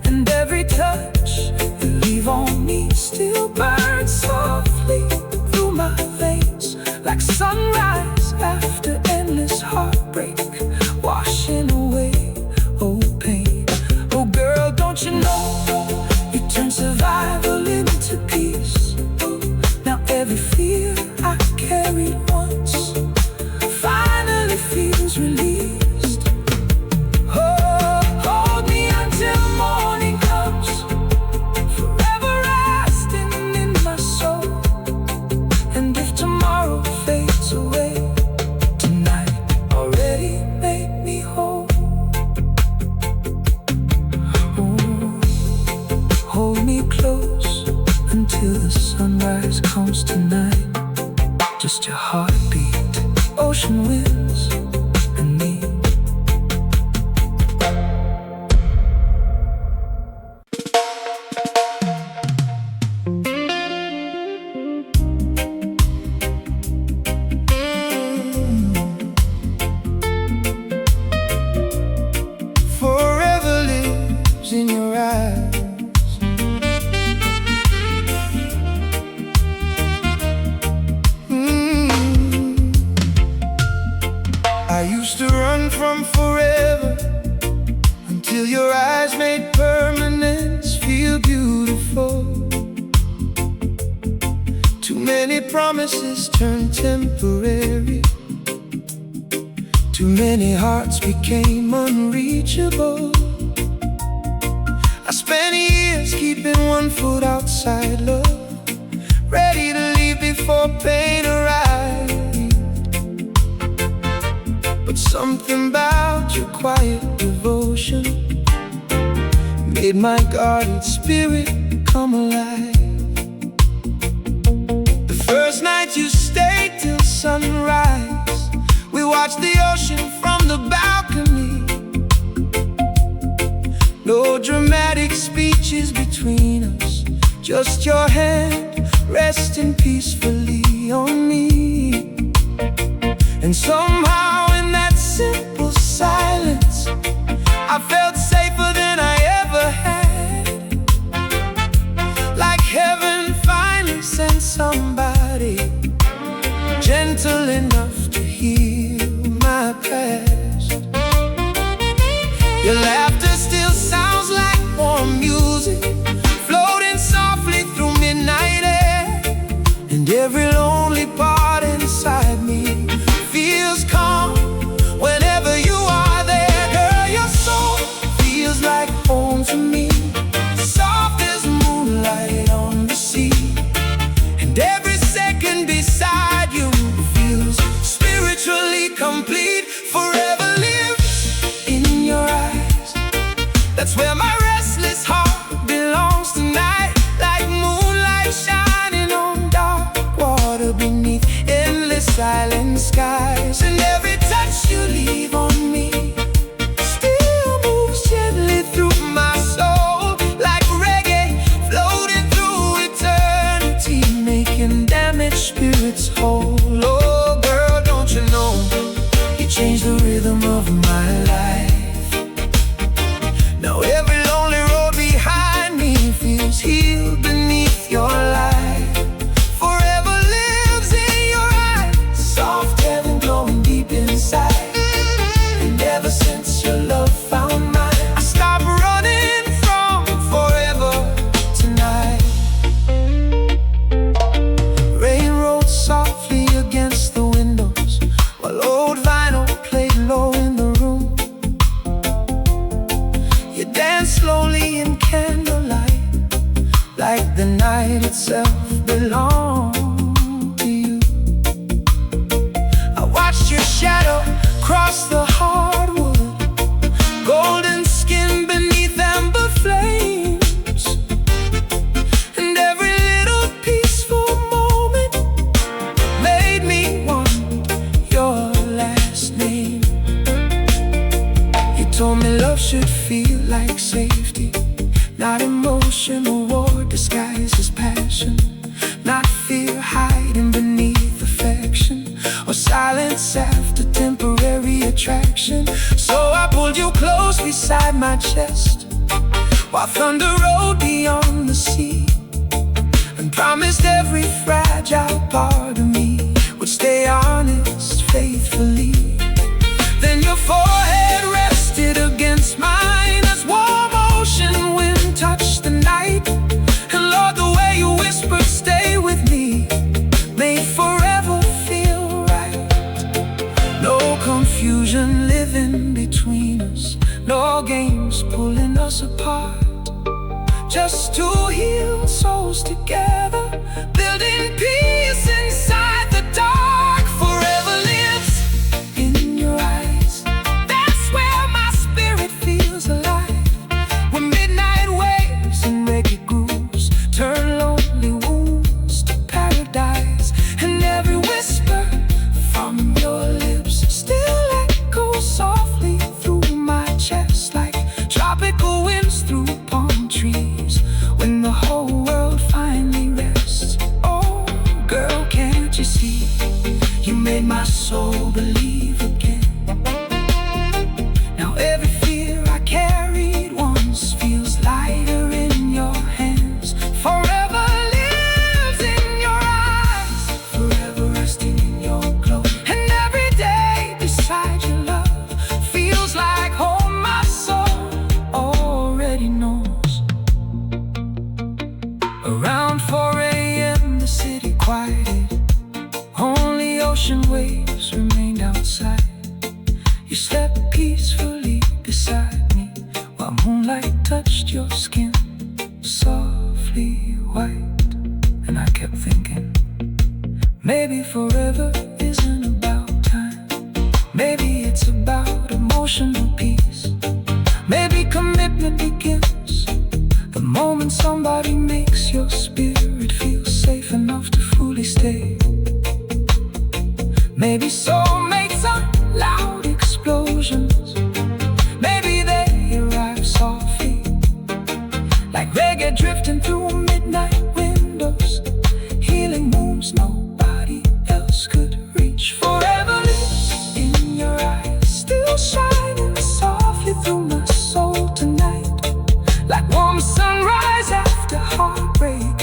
Speaker 1: And every touch you leave on me still burns softly through my veins, like sunrise after endless heartbreak, washing away old pain. Oh girl, don't you know, you turn survival into peace. Now every fear I carried once finally feels released. Oh, hold me until morning comes, forever resting in my soul. And if tomorrow fades away, tonight already made me whole. Oh, hold me close until the sunrise comes tonight. Just your heartbeat, ocean winds, and me.
Speaker 2: Forever lives in your eyes. I used to run from forever until your eyes made permanence feel beautiful. Too many promises turned temporary, too many hearts became unreachable. I spent years keeping one foot outside love, ready to leave before pain arrived. But something about your quiet devotion made my guarded spirit come alive. The first night you stayed till sunrise, we watched the ocean from the balcony. No dramatic speeches between us, just your hand resting peacefully on me. And somehow in that simple silence, I felt safer than I ever had. Like heaven finally sent somebody gentle enough to heal my past. Your laughter still sounds like warm music, floating softly through midnight air. And every lonely part inside me feels calm whenever you are there. Girl, you're so
Speaker 1: like the night itself belonged to you. I watched your shadow cross the hardwood, golden skin beneath amber flames, and every little peaceful moment made me want your last name. You told me love should feel like safety, not emotional war disguised as passion, not fear hiding beneath affection, or silence after temporary attraction. So I pulled you close beside my chest while thunder rolled beyond the sea, and promised every fragile part of me would stay honest faithfully. Then your forehead rested against mine as warm ocean wind touched the night. And Lord, the way you whispered, stay with me, made forever feel right. No confusion living between us, no games pulling us apart, just two healed souls together, building peace inside the dark. Forever lives in your eyes, that's where my spirit feels alive. When midnight waves and reggae grooves turn lonely wounds to paradise, and every whisper from your lips still echoes softly through my chest, like tropical winds through palm trees when the whole world finally rests. Oh, girl, can't you see? You made my soul believe again. Now every fear I carried once feels lighter in your hands. Forever lives in your eyes, forever resting in your glow. And every day beside your love feels like home. My soul already knows. Around 4 a.m. the city quieted, only ocean waves remained outside. You slept peacefully beside me while moonlight touched your skin softly white. And I kept thinking, maybe forever isn't about time, maybe it's about emotional peace. Maybe commitment begins the moment somebody makes your spirit feel safe enough to fully stay. Maybe soulmates are loud explosions, maybe they arrive softly, like reggae drifting through midnight windows, healing wounds nobody else could reach. Forever lives in your eyes, still shining softly through my soul tonight, like warm sunrise after heartbreak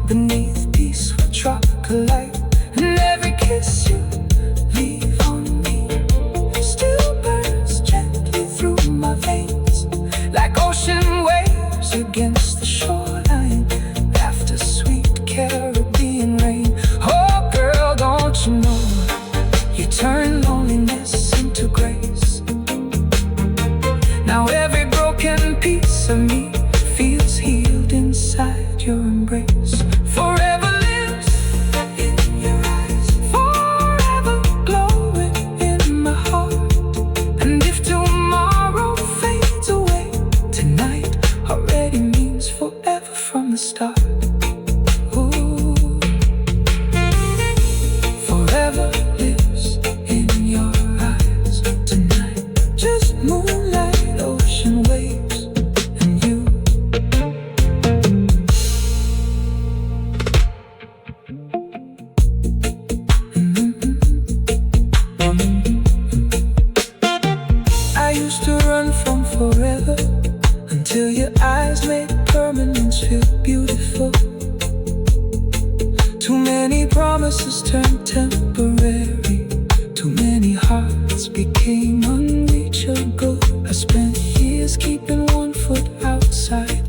Speaker 1: beneath peaceful tropical light. And every kiss you leave on me still burns gently through my veins, like ocean waves against the shoreline after sweet Caribbean rain. Oh girl, don't you know you turn loneliness into grace? Now every broken piece of me feels healed inside your embrace. Forever lives in your eyes, forever glowing in my heart. And if tomorrow fades away, tonight already means forever from the start. Ooh. Forever lives in your eyes tonight, just moonlight, ocean waves, and you. I used to run from forever until your eyes made permanence feel beautiful. Too many promises turned temporary, too many hearts became unreachable. I spent years keeping one foot outside